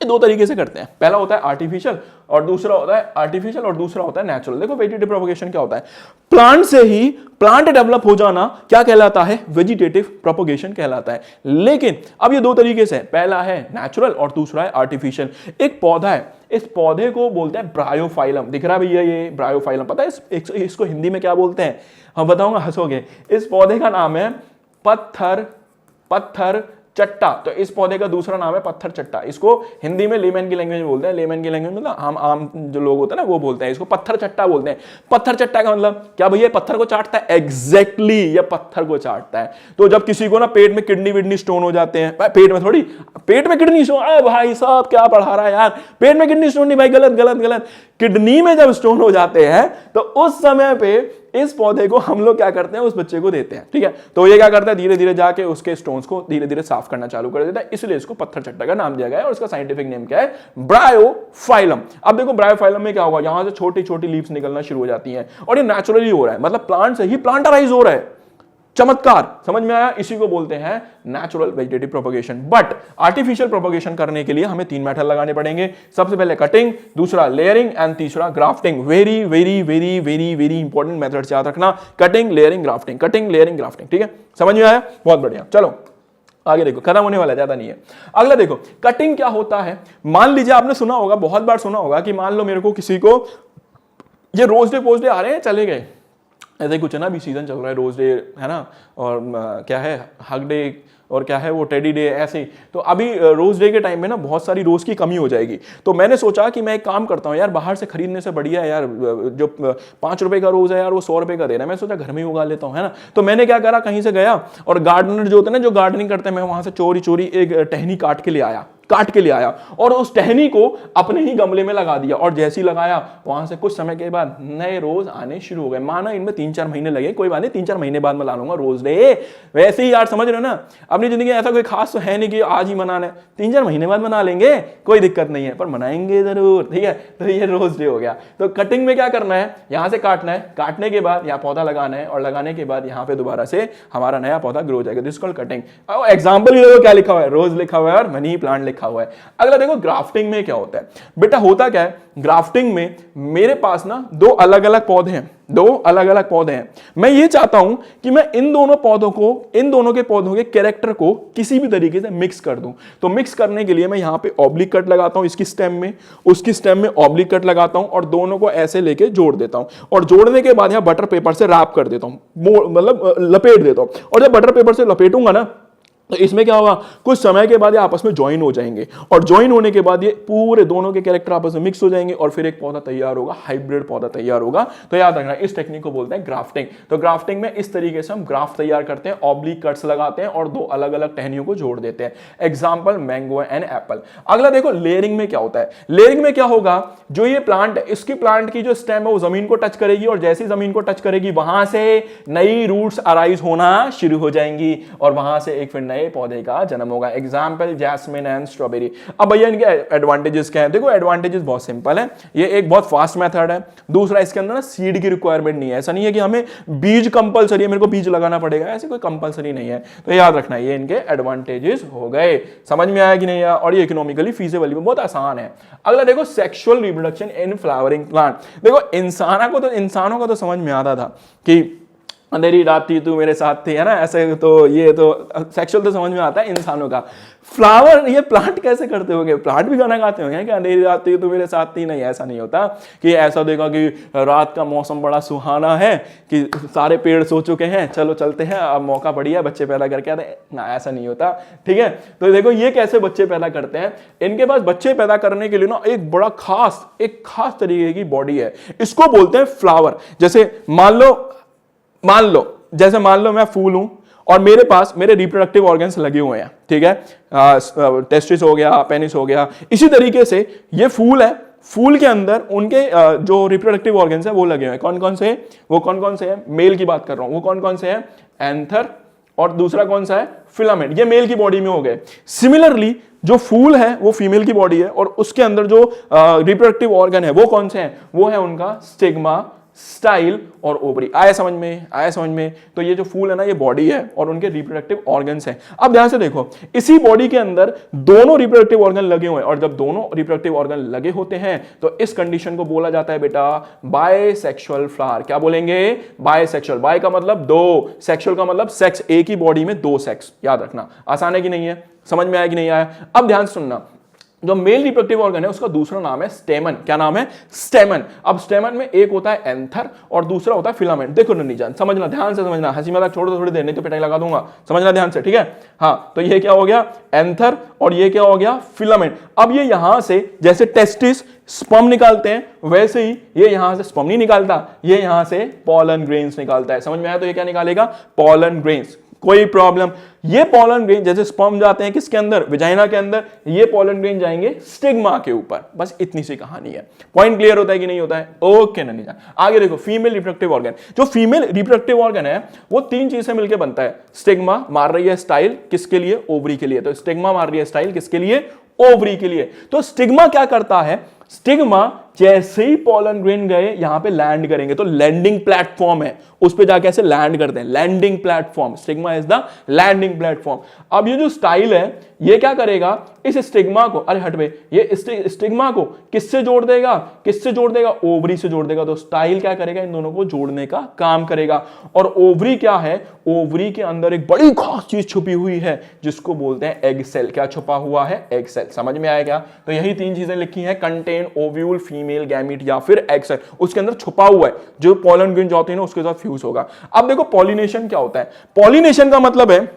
ये 2 तरीके से करते हैं। पहला होता है आर्टिफिशियल और दूसरा होता है नेचुरल। देखो वेजिटेटिव प्रोपगेशन क्या होता है, प्लांट से ही प्लांट डेवलप हो जाना क्या कहलाता है? वेजिटेटिव प्रोपगेशन कहलाता है। लेकिन अब ये 2 तरीके से, पहला है नेचुरल और दूसरा है आर्टिफिशियल। एक पौधा है, इस पौधे को बोलते हैं ब्रायोफाइलम। दिख रहा है भैया ये ब्रायोफाइलम? पता है इसको हिंदी में क्या बोलते हैं? हम बताऊंगा, हंसोगे। इस पौधे का नाम है पत्थर चट्टा। तो इस पौधे का दूसरा नाम है पत्थर चट्टा। इसको हिंदी में लेमन की लैंग्वेज में बोलते हैं। लेमन की लैंग्वेज मतलब आम जो लोग होते हैं ना वो बोलते हैं, इसको पत्थर चट्टा बोलते हैं। पत्थर चट्टा का मतलब क्या भैया? पत्थर को चाटता है। एग्जैक्टली, ये पत्थर को चाटता है। तो जब किसी को ना पेट में किडनी विडनी स्टोन हो जाते हैं, पेट में थोड़ी, पेट में किडनी स्टोन, अरे भाई साहब क्या पढ़ा रहा है यार, पेट में किडनी स्टोन नहीं भाई, गलत गलत गलत। किडनी में जब स्टोन हो जाते हैं तो उस समय पे इस पौधे को हम लोग क्या करते हैं, उस बच्चे को देते हैं, ठीक है। तो ये क्या करता है, धीरे धीरे जाके उसके स्टोन्स को धीरे धीरे साफ करना चालू कर देता है, इसलिए इसको पत्थर चट्टा का नाम दिया गया है और इसका साइंटिफिक नेम क्या है? ब्रायोफाइलम। अब देखो ब्रायोफाइलम में क्या होगा, यहां से छोटी छोटी लीव्स निकलना शुरू हो जाती हैं और ये नेचुरली हो रहा है, मतलब प्लांट से ही प्लांटराइज हो रहा है। चमत्कार, समझ में आया? इसी को बोलते हैं natural vegetative propagation. But artificial propagation करने के लिए हमें 3 मेथड लगाने पड़ेंगे। सबसे पहले कटिंग, दूसरा लेयरिंग एंड तीसरा grafting. Very very very very very important method याद रखना, cutting, layering, grafting, cutting, layering, grafting, ठीक है। समझ में आया? बहुत बढ़िया। चलो आगे देखो, खत्म होने वाला, ज्यादा नहीं है। अगला देखो, कटिंग क्या होता है। मान लीजिए आपने सुना होगा, बहुत बार सुना होगा कि मान लो मेरे को किसी को ये रोज डे पोज डे आ रहे हैं, चले गए, ऐसे कुछ है ना, अभी सीजन चल रहा है, रोज डे है ना, और क्या है हग डे, और क्या है वो टेडी डे, ऐसे ही। तो अभी रोज डे के टाइम में ना बहुत सारी रोज की कमी हो जाएगी। तो मैंने सोचा कि मैं एक काम करता हूँ यार, बाहर से खरीदने से बढ़िया है यार, जो 5 रुपए का रोज है यार वो 100 रुपए का दे रहा है, मैं सोचा घर में ही उगा लेता हूँ, है ना। तो मैंने क्या करा, कहीं से गया और गार्डनर जो होते हैं ना, जो गार्डनिंग करते हैं, मैं वहां से चोरी चोरी एक टहनी काट के ले आया और उस टहनी को अपने ही गमले में लगा दिया। और जैसे ही लगाया, वहां से कुछ समय के बाद नए रोज आने शुरू हो गए। माना इनमें 3-4 महीने लगे, कोई बात नहीं, 3-4 महीने बाद मना लूंगा रोज डे। वैसे ही यार समझ रहे हो ना, अपनी जिंदगी ऐसा कोई खास तो है नहीं कि आज ही मनाना है, 3-4 महीने बाद मना लेंगे, कोई दिक्कत नहीं है, पर मनाएंगे जरूर, ठीक है। तो ये रोज डे हो गया। तो कटिंग में क्या करना है, यहां से काटना है, काटने के बाद यहाँ पौधा लगाना है और लगाने के बाद यहाँ पे दोबारा से हमारा नया पौधा ग्रो हो जाएगा। This called cutting. एग्जाम्पल क्या लिखा हुआ है, रोज लिखा हुआ है और मनी प्लांट लिखा हुआ है। अगला देखो ग्राफ्टिंग में क्या होता है। बेटा होता क्या है, ग्राफ्टिंग में मेरे पास ना 2 अलग अलग पौधे हैं, मैं ये चाहता हूं कि मैं इन दोनों के पौधों के कैरेक्टर को किसी भी तरीके से मिक्स कर दूं। तो मिक्स करने के लिए मैं यहां पे ऑब्लिक कट लगाता हूं, इसकी स्टेम में, उसकी स्टेम में ऑब्लिक कट लगाता हूं और दोनों को ऐसे लेके जोड़ देता हूं। और जोड़ने के बाद यहां बटर पेपर से रैप कर देता हूं, मतलब लपेट देता हूं। और जब बटर पेपर से लपेटूंगा ना, तो इसमें क्या होगा, कुछ समय के बाद ये आपस में ज्वाइन हो जाएंगे और ज्वाइन होने के बाद ये पूरे दोनों के कैरेक्टर आपस में मिक्स हो जाएंगे और फिर एक पौधा तैयार होगा, हाइब्रिड पौधा तैयार होगा। तो याद रखना इस टेक्निक को बोलते हैं ग्राफ्टिंग। तो ग्राफ्टिंग में इस तरीके से हम ग्राफ्ट तैयार करते हैं, ऑब्लिक कट्स लगाते हैं और दो अलग अलग टहनियों को जोड़ देते हैं। Example mango and Apple. अगला देखो लेयरिंग में क्या होता है। लेयरिंग में क्या होगा, जो ये प्लांट है इसकी प्लांट की जो स्टेम है वो जमीन को टच करेगी और जैसी जमीन को टच करेगी वहां से नई रूट्स अराइज होना शुरू हो जाएंगी और वहां से एक फिर नए पौधे का जन्म होगा। Example jasmine and strawberry. अब भैया इनके एडवांटेजेस क्या है, देखो एडवांटेजेस बहुत सिंपल है, ये एक बहुत फास्ट मेथड है। दूसरा इसके अंदर ना सीड की रिक्वायरमेंट नहीं है, ऐसा नहीं है कि हमें बीज कंपलसरी है, मेरे को बीज लगाना पड़ेगा, ऐसे कोई कंपलसरी नहीं है। तो याद रखना ये इनके एडवांटेजेस हो गए। समझ में आया कि नहीं आया, और ये इकोनॉमिकली फीजिबल भी बहुत आसान है। अगला देखो sexual reproduction in flowering plant. देखो इंसानों को तो समझ में आता था कि अंधेरी रात थी तू मेरे साथ थी, है ना, ऐसे। तो ये तो सेक्सुअल तो समझ में आता है इंसानों का। फ्लावर ये प्लांट कैसे करते होंगे, प्लांट भी गाना गाते होंगे कि अंधेरी रात थी तू मेरे साथ थी। नहीं, ऐसा नहीं होता कि ऐसा देखा कि रात का मौसम बड़ा सुहाना है कि सारे पेड़ सो चुके हैं, चलो चलते हैं, अब मौका बढ़िया बच्चे पैदा करके आते हैं ना, ऐसा नहीं होता। ठीक है, तो देखो ये कैसे बच्चे पैदा करते हैं। इनके पास बच्चे पैदा करने के लिए ना एक बड़ा खास तरीके की बॉडी है, इसको बोलते हैं फ्लावर। जैसे मान लो मैं फूल हूं और मेरे पास मेरे रिप्रोडक्टिव ऑर्गन्स लगे हुए हैं, ठीक है, टेस्टिस हो गया, पेनिस हो गया। इसी तरीके से ये फूल है, फूल के अंदर उनके जो रिप्रोडक्टिव ऑर्गन्स है वो लगे हुए हैं। कौन कौन से हैं, मेल की बात कर रहा हूं, वो कौन कौन से हैं, एंथर, और दूसरा कौन सा है, फिलामेंट। ये मेल की बॉडी में हो गए। सिमिलरली जो फूल है वो फीमेल की बॉडी है और उसके अंदर जो रिप्रोडक्टिव ऑर्गन है वो कौन से हैं, वो है उनका स्टिग्मा, स्टाइल और ओवरी। आया समझ में। तो ये जो फूल है ना ये बॉडी है और उनके रिप्रोडक्टिव ऑर्गन्स हैं। अब ध्यान से देखो, इसी बॉडी के अंदर दोनों रिप्रोडक्टिव ऑर्गन लगे हुए हैं और जब दोनों रिप्रोडक्टिव ऑर्गन लगे होते हैं तो इस कंडीशन को बोला जाता है बेटा बायसेक्सुअल फ्लावर। क्या बोलेंगे, बायसेक्सुअल। बाय का मतलब दो, सेक्सुअल का मतलब सेक्स, एक ही बॉडी में दो सेक्स। याद रखना, आसान है कि नहीं है, समझ में आया कि नहीं आया। अब ध्यान सुनना, जो मेल रिप्रोडक्टिव ऑर्गन है उसका दूसरा नाम है स्टेमन। क्या नाम है, स्टेमन। अब स्टेमन में एक होता है एंथर और दूसरा होता है फिलामेंट। देखो नन्ही जान, समझना, ध्यान से समझना, हंसी मजाक छोड़ दो थोड़ी देर, नहीं तो पिटाई लगा दूंगा, समझना ध्यान से, ठीक है। हाँ, तो ये क्या हो गया, एंथर, और ये क्या हो गया, फिलामेंट। अब ये यहां से जैसे टेस्टिस स्पर्म निकालते हैं वैसे ही ये यहां से स्पर्म नहीं निकालता, ये यहां से पॉलन ग्रेन्स निकालता है। समझ में आया, तो ये क्या निकालेगा, पॉलन ग्रेन्स। कोई प्रॉब्लम, ये पॉलन ग्रेन जैसे स्पर्म जाते हैं किसके अंदर, विजाइना के अंदर, ये पॉलन ग्रेन जाएंगे स्टिग्मा के ऊपर। बस इतनी सी कहानी है। पॉइंट क्लियर होता है कि नहीं होता है, ओके नन्ही जान। आगे देखो, फीमेल रिप्रोडक्टिव ऑर्गन। जो फीमेल रिप्रोडक्टिव ऑर्गन है वो तीन चीज से मिलकर बनता है। स्टिग्मा मार रही है स्टाइल, किसके लिए, ओवरी के लिए। तो स्टिग्मा मार रही है स्टाइल किसके लिए, ओवरी के लिए। तो स्टिग्मा क्या करता है, स्टिग्मा जैसे ही पॉलन ग्रेन गए यहां पे लैंड करेंगे, तो लैंडिंग प्लेटफॉर्म है, उस पे जाके ऐसे लैंड करते हैं, landing platform. Stigma is the landing platform. अब ये जो स्टाइल है ये क्या करेगा, इस स्टिग्मा को, अरे हट बे, ये स्टिग्मा को किससे जोड़ देगा, ओवरी से जोड़ देगा। तो स्टाइल क्या करेगा, इन दोनों को जोड़ने का काम करेगा। और ओवरी क्या है, ओवरी के अंदर एक बड़ी खास चीज छुपी हुई है जिसको बोलते हैं एग सेल। क्या छुपा हुआ है, एग सेल। समझ में आया क्या, तो यही तीन चीजें लिखी हैं, कंटेन ओव्यूल, फीमेल गैमीट या फिर एग सेल। उसके अंदर छुपा हुआ है जो पॉलन ग्रेन जाते हैं ना उसके साथ फ्यूज होगा। अब देखो पॉलिनेशन क्या होता है। पॉलिनेशन का मतलब है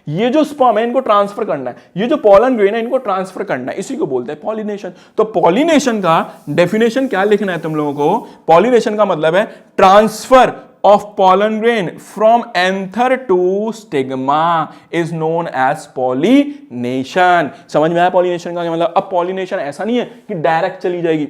ये जो स्पर्म है इनको ट्रांसफर करना है, ये जो पॉलन ग्रेन है इनको ट्रांसफर करना है, इसी को बोलते हैं पॉलिनेशन। तो पॉलिनेशन का डेफिनेशन क्या लिखना है तुम लोगों को, पॉलिनेशन का मतलब है transfer of pollen grain from anther to stigma is known as pollination। समझ में आया पॉलिनेशन का क्या मतलब। अब पॉलिनेशन ऐसा नहीं है कि डायरेक्ट चली जाएगी,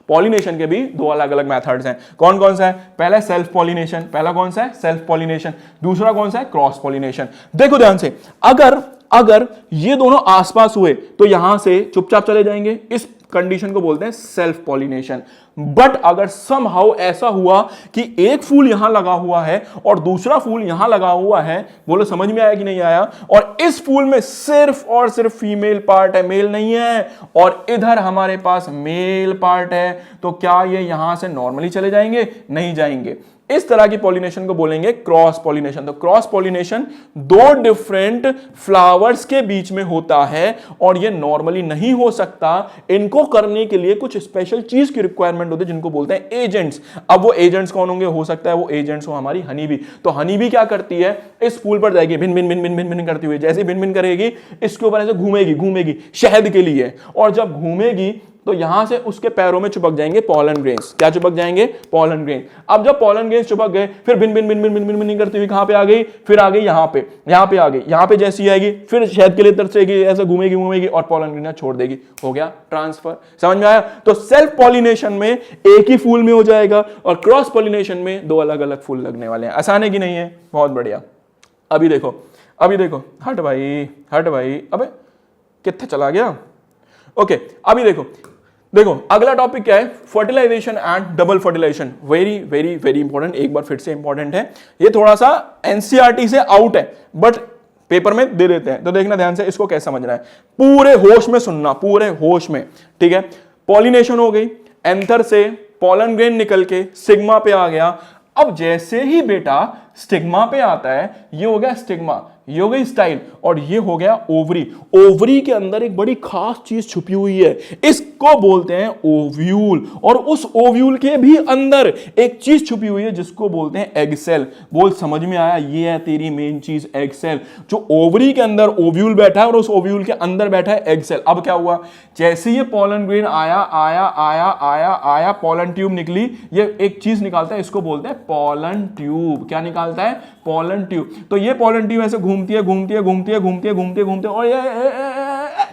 पॉलिनेशन के भी दो अलग अलग मेथड्स हैं। कौन कौन सा है, पहला सेल्फ पॉलिनेशन, पहला कौन सा है, सेल्फ पॉलिनेशन। दूसरा कौन सा है, क्रॉस पॉलिनेशन। देखो ध्यान से, अगर ये दोनों आसपास हुए तो यहां से चुपचाप चले जाएंगे, इस कंडीशन को बोलते हैं सेल्फ पॉलिनेशन। बट अगर समहाउ ऐसा हुआ कि एक फूल यहां लगा हुआ है और दूसरा फूल यहां लगा हुआ है, बोलो समझ में आया कि नहीं आया, और इस फूल में सिर्फ और सिर्फ फीमेल पार्ट है, मेल नहीं है, और इधर हमारे पास मेल पार्ट है, तो क्या ये यहां से नॉर्मली चले जाएंगे, नहीं जाएंगे। इस तरह की पॉलिनेशन को बोलेंगे क्रॉस पॉलिनेशन। तो क्रॉस पॉलिनेशन दो डिफरेंट फ्लावर्स के बीच में होता है और ये नॉर्मली नहीं हो सकता। इनको करने के लिए कुछ स्पेशल चीज की रिक्वायरमेंट होती है जिनको बोलते हैं एजेंट्स। अब वो एजेंट्स कौन होंगे? हो सकता है वो एजेंट्स हो हमारी हनी बी। तो हनी बी क्या करती है, इस फूल पर जाएगी, भिन भिन भिन भिन भिन भिन करती हुई, जैसे भिन भिन करेगी इसके ऊपर ऐसे घूमेगी घूमेगी शहद के लिए, और जब घूमेगी तो यहां से उसके पैरों में चिपक जाएंगे पॉलन ग्रेन्स। क्या चिपक जाएंगे? Pollen grain. अब जब पॉलन ग्रेन्स चिपक गए, फिर भिन भिन भिन भिन भिन भिन करती हुई कहां पे आ गई? फिर आ गई यहां पे आ गई, यहां पे जैसी आएगी फिर शहद के लिए तरसेगी, ऐसे घूमेगी घूमेगी और पॉलन ग्रेन छोड़ देगी। हो गया ट्रांसफर। समझ में आया? तो सेल्फ पॉलिनेशन में एक ही फूल में हो जाएगा और क्रॉस पॉलिनेशन में दो अलग अलग फूल लगने वाले हैं। आसान है कि नहीं है? बहुत बढ़िया। अभी देखो हट भाई, अबे कितना चला गया? ओके, अभी देखो अगला टॉपिक क्या है? Fertilisation and double fertilisation. Very very very important, एक बार फिर से इंपॉर्टेंट है। ये थोड़ा सा एनसीईआरटी से आउट है बट पेपर में दे देते हैं, तो देखना ध्यान से इसको कैसे समझना है। पूरे होश में सुनना, पूरे होश में, ठीक है? पॉलिनेशन हो गई, एंथर से पॉलन ग्रेन निकल के सिग्मा पे आ गया। अब जैसे ही बेटा स्टिग्मा पे आता है, ये हो गया स्टिग्मा, ये हो गई स्टाइल, और ये हो गया ओवरी। ओवरी के अंदर एक बड़ी खास चीज छुपी हुई है, इसको बोलते हैं ओव्यूल। और उस ओव्यूल के भी अंदर एक चीज छुपी हुई है जिसको बोलते हैं एग सेल। बोल समझ में आया? ये है तेरी मेन चीज, एग सेल। जो ओवरी के अंदर ओव्यूल बैठा है और उस ओव्यूल के अंदर बैठा है एग सेल। अब क्या हुआ? जैसे ये पॉलन ग्रेन आया, पॉलन ट्यूब निकली, ये एक चीज निकालता है, इसको बोलते हैं पॉलन ट्यूब। क्या निकालता है? Pollen tube. तो ये पॉलन ट्यूब ऐसे घूमती है और ये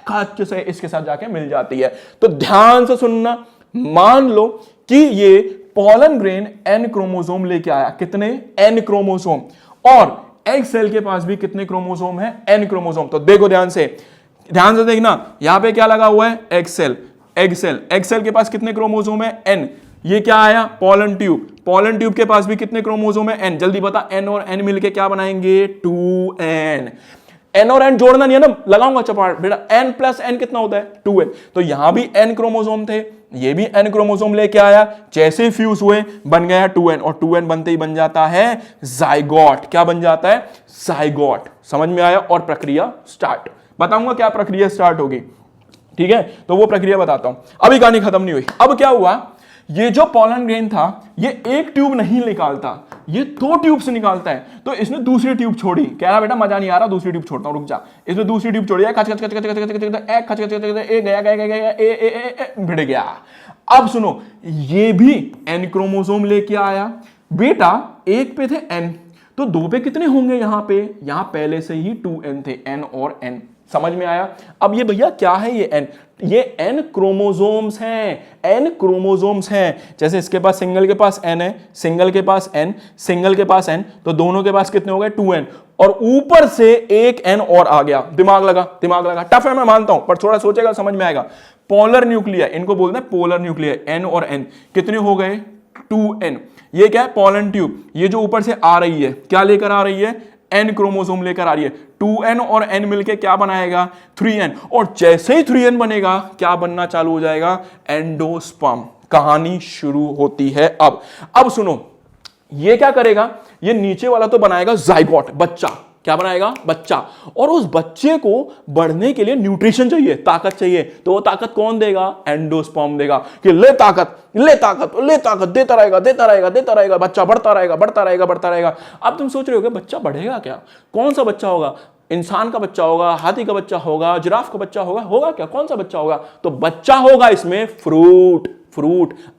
खाच से इसके साथ जाके मिल जाती है। तो ध्यान से सुनना, मान लो कि ये पॉलन ग्रेन एन क्रोमोसोम लेके आया। कितने? N chromosome. और एग सेल के पास भी कितने क्रोमोसोम है? N chromosome. तो देखो ध्यान से देखना, यहां पे क्या लगा हुआ है? Egg cell. एग सेल के पास कितने क्रोमोसोम है? एन। ये क्या आया? Pollen tube. पॉलन ट्यूब के पास भी कितने क्रोमोसोम है? एन। जल्दी बता, एन और एन मिलके क्या बनाएंगे? 2n। एन और एन जोड़ना नहीं है ना, लगाऊंगा चपाट बेटा। एन प्लस एन कितना होता है? 2n। तो यहां भी एन क्रोमोसोम थे, ये भी एन क्रोमोसोम लेके आया, जैसे ही फ्यूज हुए बन गया 2n, और 2n बनते ही बन जाता है जाइगोट। क्या बन जाता है? जाइगोट। समझ में आया? और प्रक्रिया स्टार्ट। बताऊंगा क्या प्रक्रिया स्टार्ट होगी, ठीक है? तो वो प्रक्रिया बताता हूं। अभी कहानी खत्म नहीं हुई। अब क्या हुआ? ये जो पॉलन ग्रेन था, ये एक ट्यूब नहीं निकालता, ये दो ट्यूब से निकालता है। तो इसने दूसरी ट्यूब छोड़ी, कह रहा बेटा मजा नहीं आ रहा, दूसरी ट्यूब छोड़ता हूं, रुक जा। इसने दूसरी ट्यूब छोड़ी, भिड़ गया। अब सुनो, ये भी एन क्रोमोसोम लेके आया। बेटा एक पे थे एन, तो दो पे कितने होंगे? यहां पे, यहां पहले से ही 2n थे, एन और एन। समझ में आया? अब ये भैया क्या है? ये एन, ये एन क्रोमोसोम्स हैं, एन क्रोमोसोम्स हैं। जैसे इसके पास सिंगल के पास एन है, सिंगल के पास एन, सिंगल के पास एन, तो दोनों के पास कितने हो गए? 2n। और ऊपर से एक एन और आ गया। दिमाग लगा। टफ है मैं मानता हूं, पर थोड़ा सोचेगा समझ में आएगा। पोलर न्यूक्लियर, इनको बोलते हैं पोलर न्यूक्लियर। एन और एन कितने हो गए? 2n। ये क्या है? Pollen tube. ये जो ऊपर से आ रही है, क्या लेकर आ रही है? एन क्रोमोसोम लेकर आ रही है। 2n और n मिलके क्या बनाएगा? 3n। और जैसे ही 3n बनेगा, क्या बनना चालू हो जाएगा? एंडोस्पर्म। कहानी शुरू होती है अब सुनो, ये क्या करेगा? ये नीचे वाला तो बनाएगा जाइगोट, बच्चा। क्या बनाएगा? बच्चा। और उस बच्चे को बढ़ने के लिए न्यूट्रिशन चाहिए, ताकत चाहिए। तो वो ताकत कौन देगा? एंडोस्पर्म देगा कि ले ताकत, देता रहेगा, बच्चा बढ़ता रहेगा। अब तुम सोच रहे होगे बच्चा बढ़ेगा क्या? कौन सा बच्चा होगा? इंसान का बच्चा होगा, हाथी का बच्चा होगा, जिराफ का बच्चा होगा क्या? कौन सा बच्चा होगा? तो बच्चा होगा इसमें फ्रूट,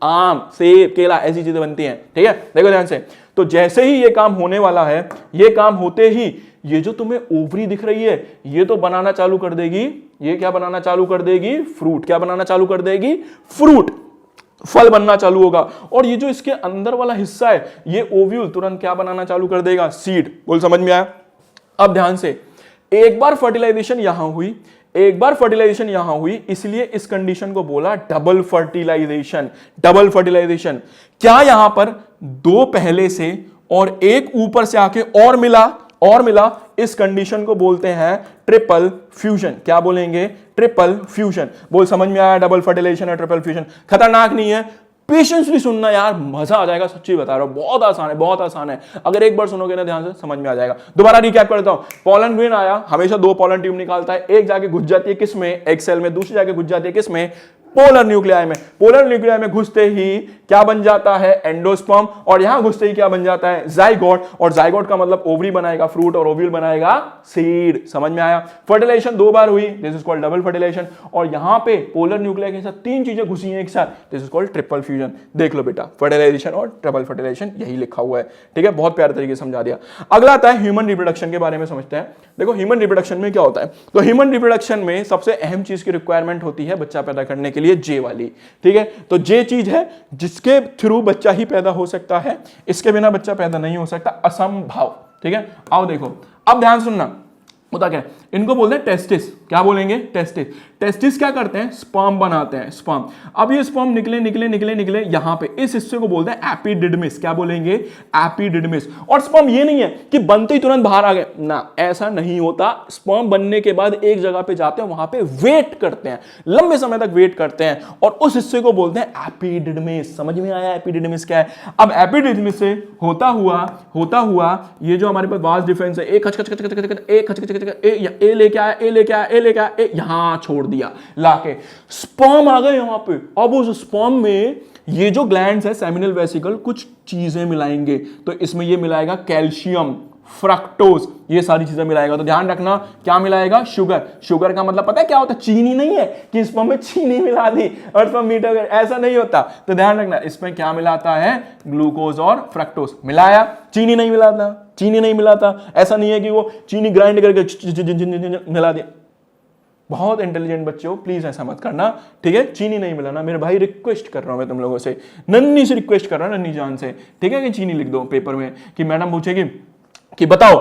आम, सेब, केला, ऐसी चीजें बनती हैं, ठीक है? देखो ध्यान से। तो जैसे ही ये काम होने वाला है, ये काम होते ही ये जो तुम्हें ओवरी दिख रही है, ये तो बनाना चालू कर देगी। ये क्या बनाना चालू कर देगी? फ्रूट। क्या बनाना चालू कर देगी? फ्रूट, फल बनना चालू होगा। और ये जो इसके अंदर वाला हिस्सा है, ये ओव्यूल तुरंत क्या बनाना चालू कर देगा? सीड। बोल समझ में आया? अब ध्यान से, एक बार फर्टिलाइजेशन यहां हुई, इसलिए इस कंडीशन को बोला डबल फर्टिलाइजेशन। क्या यहां पर दो पहले से और एक ऊपर से आके और मिला, इस कंडीशन को बोलते हैं ट्रिपल फ्यूजन। क्या बोलेंगे? Triple fusion. बोल समझ में आया? डबल फर्टिलाइजेशन और ट्रिपल फ्यूजन खतरनाक नहीं है? पेशेंसली सुनना यार, मजा आ जाएगा, सच्ची बता रहा हूं, बहुत आसान है, बहुत आसान है। अगर एक बार सुनोगे ना ध्यान से समझ में आ जाएगा। दोबारा रिकैप करता हूं। पोलन ग्रेन आया, हमेशा 2 पोलन ट्यूब निकालता है, एक जाके घुस जाती है किसमें, एक सेल में, दूसरी जाके घुस जाती है किसमें, पोलर न्यूक्लियाई में। पोलर न्यूक्लियाई में घुसते ही क्या बन जाता है, एंडोस्पर्म, और यहां घुसते ही क्या बन जाता है, जाइगोट, और जाइगोट का मतलब ओवरी बनाएगा फ्रूट, और ओव्यूल बनाएगा सीड। समझ में आया। फर्टिलाइजेशन 2 बार हुई, this is called double fertilisation, और यहां पे पोलर न्यूक्लियाई के साथ 3 चीजें घुसी हैं एक साथ, this is called triple fusion. देख लो बेटा, फर्टिलाइजेशन और ट्रिपल फर्टिलाइजेशन यही लिखा हुआ है, ठीक है, बहुत प्यारे तरीके से समझा दिया। अगला आता है ह्यूमन रिप्रोडक्शन के बारे में समझते हैं। देखो ह्यूमन रिप्रोडक्शन में क्या होता है, तो ह्यूमन रिप्रोडक्शन में सबसे अहम चीज की रिक्वायरमेंट होती है बच्चा पैदा करने के लिए, जे वाली, ठीक है। तो जे चीज है जिसके थ्रू बच्चा ही पैदा हो सकता है, इसके बिना बच्चा पैदा नहीं हो सकता, असंभव, ठीक है। आओ देखो, अब ध्यान सुनना, होता क्या है, इनको बोलते हैं टेस्टिस। क्या बोलेंगे, टेस्टिस। टेस्टिस क्या करते हैं, स्पर्म बनाते हैं, स्पर्म। अब ये स्पर्म निकले निकले निकले निकले यहां पे, इस हिस्से को बोलते हैं एपिडिडमिस। क्या बोलेंगे, एपिडिडमिस। और स्पर्म ये नहीं है कि बनते ही तुरंत बाहर आ गए ना, ऐसा नहीं होता। स्पर्म बनने के बाद एक जगह पे जाते हैं, वहां पे वेट करते हैं, लंबे समय तक वेट करते हैं, और उस हिस्से को बोलते हैं एपिडिडमिस। समझ में आया एपिडिडमिस क्या है। अब एपिडिडमिस से होता हुआ ये जो हमारे पास वास डिफरेंस है, एक ए लेके आया, ए लेके आया, ए लेके आया, यहां छोड़ दिया लाके, स्पर्म आ गए यहां पे। अब उस स्पर्म में ये जो ग्लैंड्स है, सेमिनल वेसिकल, कुछ चीजें मिलाएंगे। तो इसमें ये मिलाएगा कैल्शियम, फ्रक्टोज, ये सारी चीजें मिलाएगा। तो ध्यान रखना क्या मिलाएगा, शुगर। शुगर का मतलब पता है क्या होता है, चीनी नहीं है कि स्पर्म में चीनी मिला दी और स्पर्म मीठा हो गया, ऐसा नहीं होता। तो ध्यान रखना, इसमें क्या मिलाता है, ग्लूकोज और फ्रक्टोज मिलाया, चीनी नहीं मिलाता, चीनी नहीं मिलाता। ऐसा नहीं है कि वो चीनी ग्राइंड करके मिला दिया। बहुत इंटेलिजेंट बच्चे हो, प्लीज ऐसा मत करना, ठीक है। चीनी नहीं मिलाना, मेरे भाई रिक्वेस्ट कर रहा हूं मैं तुम लोगों से, नन्ही से रिक्वेस्ट कर रहा हूं, नन्ही जान से, ठीक है, कि चीनी लिख दो पेपर में, कि मैडम पूछेगी कि बताओ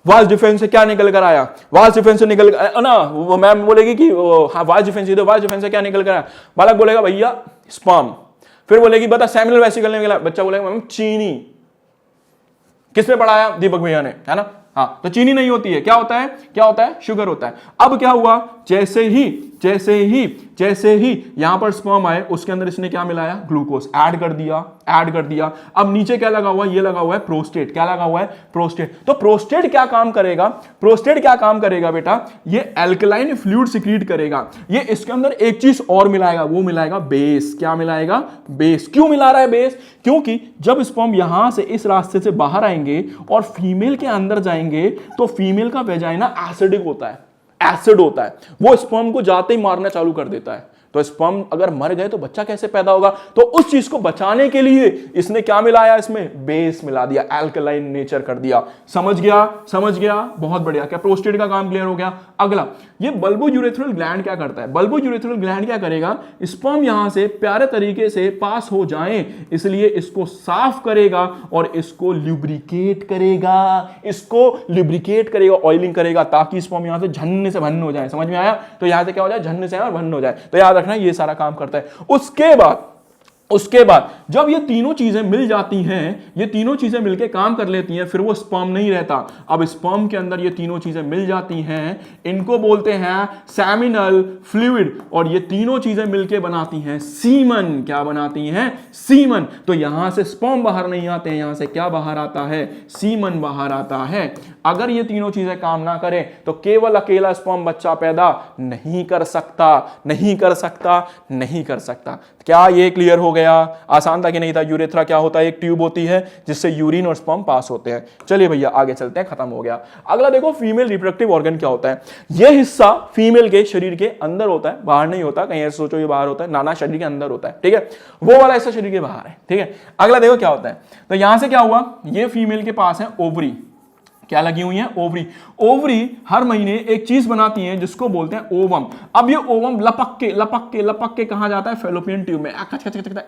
वास डिफेंस से क्या निकल कर आया, वास डिफेंस से निकल ना, वो मैम बोलेगी कि हाँ वास डिफेंस दो, वास डिफेंस से क्या निकल कर आया, बालक बोलेगा भैया स्पर्म, फिर बोलेगी बता सेमिनल वेसिकल ने निकला, बच्चा बोलेगा मैम चीनी। किसने पढ़ाया, दीपक भैया ने, है ना। हाँ, तो चीनी नहीं होती है, क्या होता है, क्या होता है, शुगर होता है। अब क्या हुआ, जैसे ही यहां पर स्पर्म आए, उसके अंदर इसने क्या मिलाया, ग्लूकोज ऐड कर दिया। अब नीचे क्या लगा हुआ है, ये लगा हुआ है प्रोस्टेट। क्या लगा हुआ है, प्रोस्टेट। तो प्रोस्टेट क्या काम करेगा, बेटा, ये एल्कलाइन फ्लूइड सिक्रीट करेगा। ये इसके अंदर एक चीज और मिलाएगा, वो मिलाएगा बेस। क्या मिलाएगा, बेस। क्यों मिला रहा है बेस, क्योंकि जब स्पर्म यहां से इस रास्ते से बाहर आएंगे और फीमेल के अंदर जाएंगे, तो फीमेल का वेजाइना एसिडिक होता है, एसिड होता है, वो स्पर्म को जाते ही मारना चालू कर देता है। तो स्पर्म अगर मर गए तो बच्चा कैसे पैदा होगा। तो उस चीज को बचाने के लिए इसने क्या मिलाया, इसमें बेस मिला दिया, अल्कलाइन नेचर कर दिया। समझ गया, बहुत बढ़िया। क्या प्रोस्टेट का काम क्लियर हो गया। अगला, ये बल्बोयूरेथ्रल ग्लैंड क्या करता है, बल्बोयूरेथ्रल ग्लैंड क्या करेगा, स्पर्म यहां से प्यारे तरीके से पास हो जाए, इसलिए इसको साफ करेगा और इसको ल्यूब्रिकेट करेगा, ऑयलिंग करेगा, ताकि स्पर्म यहां से झन्ने से भन्न हो जाए। समझ में आया। तो यहां से क्या हो जाए, झन्ने से और भन्न हो जाए। तो याद रखना ये सारा काम करता है। उसके बाद जब ये तीनों चीजें मिल जाती हैं, ये तीनों चीजें मिलके काम कर लेती हैं, फिर वो स्पर्म नहीं रहता। अब स्पर्म के अंदर ये तीनों चीजें मिल जाती हैं, इनको बोलते हैं सेमिनल फ्लूइड, और ये तीनों चीजें मिलके बनाती हैं सीमन। क्या बनाती हैं, सीमन। तो यहां से स्पर्म बाहर नहीं आते हैं, यहां से क्या बाहर आता है, सीमन बाहर आता है। अगर ये तीनों चीजें काम ना करें तो केवल अकेला स्पर्म बच्चा पैदा नहीं कर सकता। क्या ये क्लियर हो गया, आसान था कि नहीं था। यूरेथ्रा क्या होता है, एक ट्यूब होती है जिससे यूरिन और स्पर्म पास होते हैं। चलिए भैया आगे चलते हैं, खत्म हो गया। अगला देखो, फीमेल रिप्रोडक्टिव ऑर्गन क्या होता है। यह हिस्सा फीमेल के शरीर के अंदर होता है, बाहर नहीं होता। कहीं ऐसे सोचो ये बाहर होता है, नाना शरीर के अंदर होता है, ठीक है। वो वाला हिस्सा शरीर के बाहर है, ठीक है। अगला देखो क्या होता है, तो यहां से क्या हुआ, ये फीमेल के पास है ओवरी। क्या लगी हुई है, ओवरी हर महीने एक चीज बनाती है जिसको बोलते हैं ओवम। अब ये ओवम लपक के कहां जाता है, फेलोपियन ट्यूब में।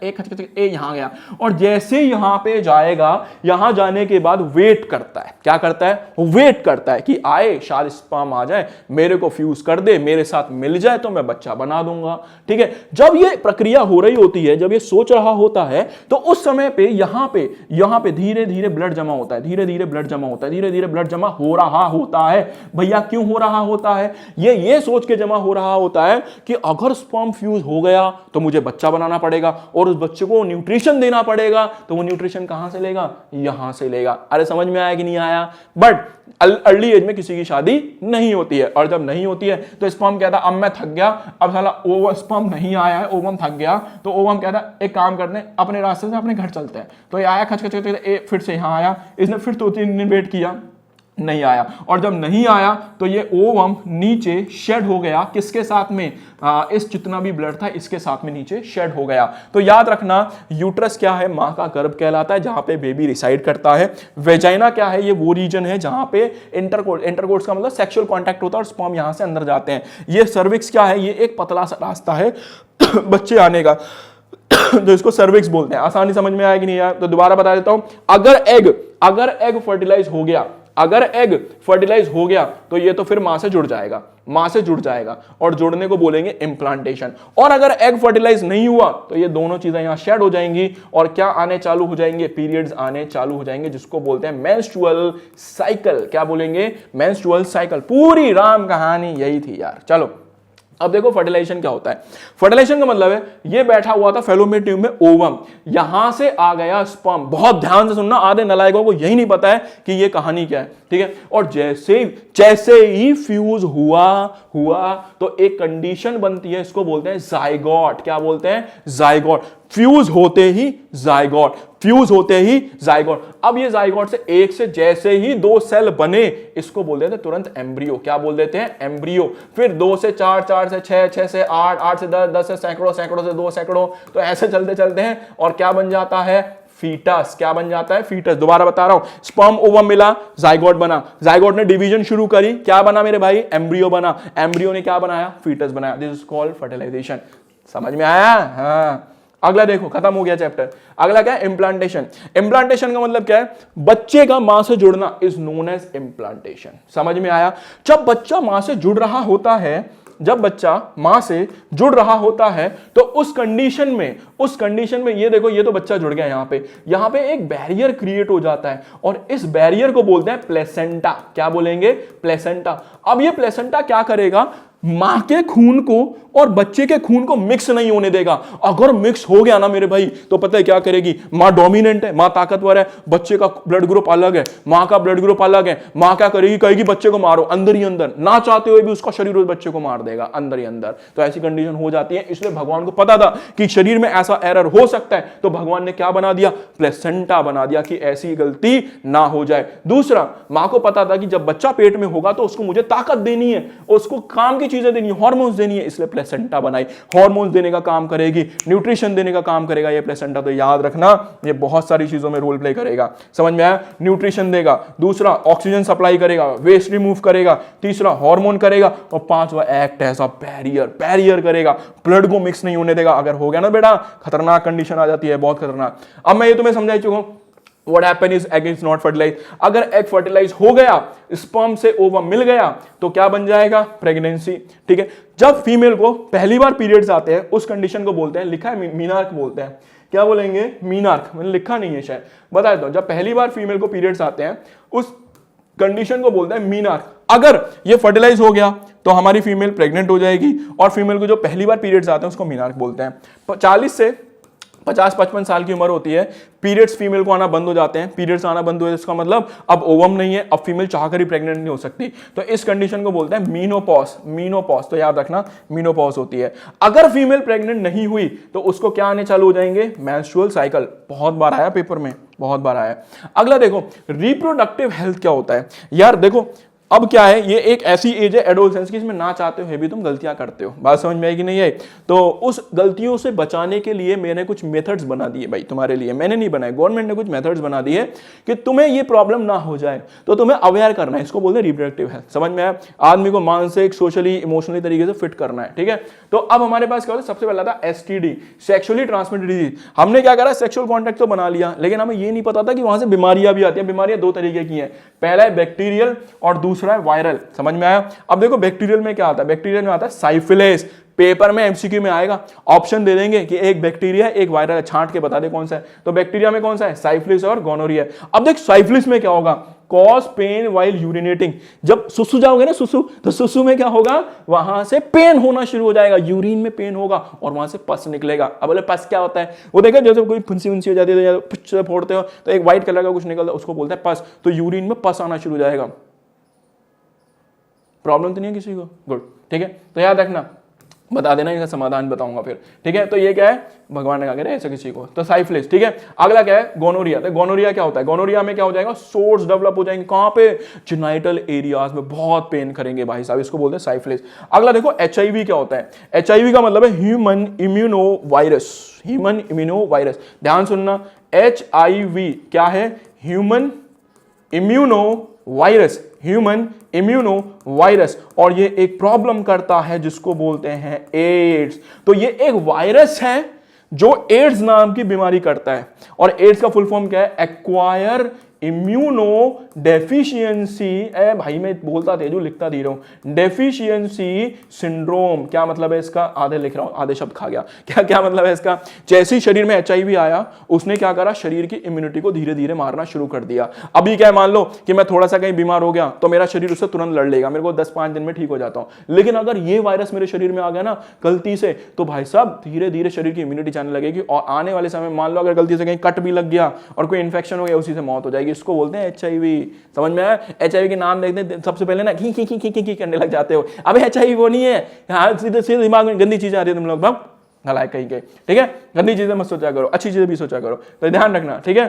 एक यहां गया, और जैसे यहां पे जाएगा, यहां जाने के बाद वेट करता है। क्या करता है, वेट करता है कि आए, शायद स्पर्म आ जाए, मेरे को फ्यूज कर दे, मेरे साथ मिल जाए तो मैं बच्चा बना दूंगा, ठीक है। जब ये प्रक्रिया हो रही होती है, जब ये सोच रहा होता है, तो उस समय पे यहां पे धीरे धीरे ब्लड जमा होता है, धीरे धीरे ब्लड जमा हो रहा होता रहा है। भैया क्यों हो रहा होता है? ये सोच के जमा हो रहा होता है कि अगर स्पर्म फ्यूज हो गया तो मुझे बच्चा बनाना पड़ेगा और उस बच्चे को न्यूट्रिशन देना पड़ेगा, तो वो न्यूट्रिशन कहां से लेगा? यहां से लेगा। अरे समझ में आया कि नहीं आया? बट अर्ली एज में किसी की शादी नहीं होती है, और जब नहीं होती है तो स्पर्म कहता अब मैं थक गया, अब साला ओवम स्पर्म नहीं आया है, ओवम थक गया, तो ओवम कहता एक काम करते हैं, अपने रास्ते से अपने घर चलते हैं। तो ये आया खच खच खच, फिर से यहाँ आया, इसने फिर 2-3 दिन वेट किया, नहीं आया, और जब नहीं आया तो ये ओवम नीचे शेड हो गया। किसके साथ में? इस जितना भी ब्लड था इसके साथ में नीचे शेड हो गया। तो याद रखना, यूट्रस क्या है? मां का गर्भ कहलाता है, जहां पे बेबी रिसाइड करता है। वेजाइना क्या है? ये वो रीजन है जहां पे इंटरकोर्स का मतलब सेक्सुअल कॉन्टैक्ट होता है और स्पर्म यहां से अंदर जाते हैं। ये सर्विक्स क्या है? ये एक पतला सा रास्ता है बच्चे आने का जो इसको सर्विक्स बोलते हैं। आसानी समझ में आया कि नहीं यार? तो दोबारा बता देता हूं, अगर एग फर्टिलाइज हो गया, अगर एग फर्टिलाइज हो गया तो ये तो फिर मां से जुड़ जाएगा, मां से जुड़ जाएगा, और जुड़ने को बोलेंगे इम्प्लांटेशन। और अगर एग फर्टिलाइज नहीं हुआ तो ये दोनों चीजें यहां शेड हो जाएंगी और क्या आने चालू हो जाएंगे? पीरियड्स आने चालू हो जाएंगे, जिसको बोलते हैं मेंस्ट्रुअल साइकिल। क्या बोलेंगे? Menstrual cycle. पूरी राम कहानी यही थी यार। चलो अब देखो फर्टिलाइजेशन क्या होता है। फर्टिलाइजेशन का मतलब है ये बैठा हुआ था फैलोपियन ट्यूब में ओवम, यहां से आ गया स्पर्म। बहुत ध्यान से सुनना, आधे नालायकों को यही नहीं पता है कि ये कहानी क्या है, ठीक है। और जैसे ही फ्यूज हुआ तो एक कंडीशन बनती है, इसको बोलते हैं जाइगोट। क्या बोलते हैं? जाइगोट। फ्यूज होते ही जाइगोट। अब ये जाइगोट से एक से जैसे ही 2 सेल बने, इसको बोल देते हैं तुरंत एम्ब्रियो। क्या बोल देते हैं? एम्ब्रियो। फिर 2 से 4, 4 से 6, 6 से 8, 8 से 10, 10 से सैकड़ों, सैकड़ों से 2 सैकड़ों, तो ऐसे चलते हैं और क्या बन जाता है? फीटस। क्या बन जाता है? फीटस। दोबारा बता रहा हूं, स्पर्म ओवम मिला, जाइगोट बना, जाइगोट ने डिवीजन शुरू करी, क्या बना मेरे भाई? एम्ब्रियो बना, एम्ब्रियो ने क्या बनाया? फीटस बनाया। This is called fertilisation. समझ में आया? हाँ। अगला देखो, खत्म हो गया चैप्टर। अगला क्या है? इम्प्लांटेशन। इम्प्लांटेशन का मतलब क्या है? बच्चे का मां से जुड़ना इज नोन एज इम्प्लांटेशन। समझ में आया? जब बच्चा मां से जुड़ रहा होता है, जब बच्चा मां से जुड़ रहा होता है तो उस कंडीशन में ये देखो, ये तो बच्चा जुड़ गया, यहां पे एक बैरियर क्रिएट हो जाता है और इस बैरियर को बोलते हैं प्लेसेंटा। क्या बोलेंगे? प्लेसेंटा। अब ये प्लेसेंटा क्या करेगा? मां के खून को और बच्चे के खून को मिक्स नहीं होने देगा। अगर मिक्स हो गया ना मेरे भाई, तो पता है क्या करेगी? मां डोमिनेंट है, मां ताकतवर है, बच्चे का ब्लड ग्रुप अलग है, मां का ब्लड ग्रुप अलग है। मां क्या करेगी? कहेगी बच्चे को मारो, अंदर ही अंदर, ना चाहते हुए भी उसका शरीर उस बच्चे को मार देगा अंदर ही अंदर। तो ऐसी कंडीशन हो जाती है। इसलिए भगवान को पता था कि शरीर में ऐसा एरर हो सकता है, तो भगवान ने क्या बना दिया? प्लेसेंटा बना दिया कि ऐसी गलती ना हो जाए। दूसरा, मां को पता था कि जब बच्चा पेट में होगा तो उसको मुझे ताकत देनी है, उसको काम की चीजें देनी है, हार्मोन्स देनी है, इसलिए प्लेसेंटा बनाई। हार्मोन्स देने का काम करेगी, न्यूट्रिशन देने का काम करेगा ये प्लेसेंटा। तो याद रखना, ये बहुत सारी चीजों में रोल प्ले करेगा। समझ में आया? न्यूट्रिशन देगा, दूसरा ऑक्सीजन सप्लाई करेगा, वेस्ट रिमूव करेगा, तीसरा हार्मोन करेगा, और पांचवा एक्ट ऐसा बैरियर करेगा, ब्लड को मिक्स नहीं होने देगा। अगर हो गया ना बेटा, खतरनाक कंडीशन आ जाती है, बहुत खतरनाक। अब मैं ये तुम्हें समझा चुका हूं What happen is egg is not fertilized। अगर एग फर्टिलाइज हो गया, स्पर्म से ओवम मिल गया, तो क्या बन जाएगा? प्रेगनेंसी। ठीक है। जब फीमेल को पहली बार पीरियड्स आते हैं, उस कंडीशन को बोलते हैं, लिखा है मीनार्क बोलते हैं। क्या बोलेंगे? मीनार्क। मैंने लिखा नहीं है शायद, बता देता हूं। जब पहली बार फीमेल को पीरियड्स आते हैं, उस कंडीशन को बोलते हैं मीनार्क। अगर ये फर्टिलाइज हो गया तो हमारी फीमेल प्रेग्नेंट हो जाएगी, और फीमेल को जो पहली बार पीरियड्स आते हैं उसको मीनार्क बोलते हैं। 40 से 50-55 साल की उम्र होती है, पीरियड्स फीमेल को आना बंद हो जाते हैं। पीरियड्स आना बंद हो जाए, इसका मतलब अब ओवम नहीं है, अब फीमेल चाहकर ही प्रेग्नेंट नहीं हो सकती। तो इस कंडीशन को बोलते हैं मीनोपॉज। तो याद रखना, मीनोपॉज होती है। अगर फीमेल प्रेग्नेंट नहीं हुई तो उसको क्या आने चालू हो जाएंगे? Menstrual cycle. बहुत बार आया पेपर में, बहुत बार आया। अगला देखो, रिप्रोडक्टिव हेल्थ क्या होता है यार। देखो अब क्या है, ये एक ऐसी एज है एडोलसेंस की, इसमें ना चाहते हुए भी तुम गलतियां करते हो। बात समझ में आई कि नहीं आई? तो उस गलतियों से बचाने के लिए मैंने कुछ मेथड्स बना दिए भाई तुम्हारे लिए। मैंने नहीं बनाए, गवर्नमेंट ने कुछ मेथड्स बना दिए कि तुम्हें ये प्रॉब्लम ना हो जाए, तो तुम्हें अवेयर करना है। इसको बोलते हैं रिप्रोडक्टिव हेल्थ। समझ में आया? आदमी को मानसिक, सोशली, इमोशनली तरीके से फिट करना है। ठीक है। तो अब हमारे पास क्या होता है? सबसे पहला था STD, सेक्सुअली ट्रांसमिटेड डिजीज। हमने क्या करा? सेक्सुअल कॉन्टैक्ट तो बना लिया, लेकिन हमें ये नहीं पता था कि वहां से बीमारियां भी आती हैं। बीमारियां 2 तरीके की हैं, पहला है बैक्टीरियल और दूसरा दूसरा है वायरल। समझ में आया? अब देखो बैक्टीरियल में क्या आता है, बैक्टीरियल में आता है साइफिलिस। पेपर में एमसीक्यू में आएगा, ऑप्शन दे देंगे कि एक बैक्टीरिया एक वायरल है, छांट के बता दे कौन सा है। तो बैक्टीरिया में कौन सा है, साइफिलिस और गोनोरिया। अब देख साइफिलिस में क्या होगा, कॉज पेन वाइल यूरिनेटिंग। जब सुसु जाओगे ना सुसु, तो सुसु में क्या होगा, वहां से पेन होना शुरू हो जाएगा, यूरिन में पेन होगा और वहां से पस निकलेगा। अब बोले पस क्या होता है, वो देखा जैसे कोई फुंसी उंसी हो जाती है तो पुच्छ से फोड़ते हो तो एक व्हाइट कलर का कुछ निकलता है, उसको बोलते हैं पस। तो यूरिन में पस आना शुरू हो जाएगा। प्रॉब्लम तो नहीं है किसी को? गुड, ठीक है। तो याद रखना, बता देना, इसका समाधान बताऊंगा फिर, ठीक है। तो ये क्या है, भगवान ने कहा करे ऐसे किसी को, तो साइफिलिस, ठीक है। अगला क्या है, गोनोरिया। तो गोनोरिया क्या होता है, गोनोरिया में क्या हो जाएगा, सोर्स डेवलप हो जाएंगे। कहां पे, जेनाइटल एरियाज में बहुत पेन करेंगे भाई साहब, इसको बोलते हैं साइफिलिस। अगला देखो एचआईवी क्या होता है। एचआईवी का मतलब है human immuno virus, human immuno virus. ध्यान सुनना, एचआईवी क्या है, human immuno virus, human immuno virus. और ये एक प्रॉब्लम करता है जिसको बोलते हैं एड्स। तो ये एक वायरस है जो एड्स नाम की बीमारी करता है। और एड्स का फुल फॉर्म क्या है, एक्वायर इम्यूनो डेफिशिएंसी। ए भाई मैं बोलता तेजू, लिखता दे रहा हूं, डेफिशिएंसी सिंड्रोम। क्या मतलब है इसका, आधे लिख रहा हूं, आधे शब्द खा गया। क्या मतलब है इसका, जैसे ही शरीर में एचआईवी आया, उसने क्या करा, शरीर की इम्यूनिटी को धीरे धीरे मारना शुरू कर दिया। अभी क्या है, मान लो कि मैं थोड़ा सा कहीं बीमार हो गया तो मेरा शरीर उससे तुरंत लड़ लेगा, मेरे को 10-5 दिन में ठीक हो जाता हूं। लेकिन अगर ये वायरस मेरे शरीर में आ गया ना गलती से, तो भाई साहब धीरे धीरे शरीर की इम्यूनिटी जाने लगेगी और आने वाले समय मान लो अगर गलती से कहीं कट भी लग गया और कोई इन्फेक्शन हो गया, उसी से मौत हो जाएगी। इसको बोलते हैं एचआईवी। समझ में आया? एचआईवी के नाम देखते सबसे पहले ना की करने लग जाते हो। अबे एचआईवी वो नहीं है, हाँ सीधे सीधे दिमाग में गंदी चीजें आ रही है तुम लोग बाप गलाए कहीं के, ठीक है। गंदी चीजें मत सोचा करो, अच्छी चीजें भी सोचा करो, तो ध्यान रखना, ठीक है।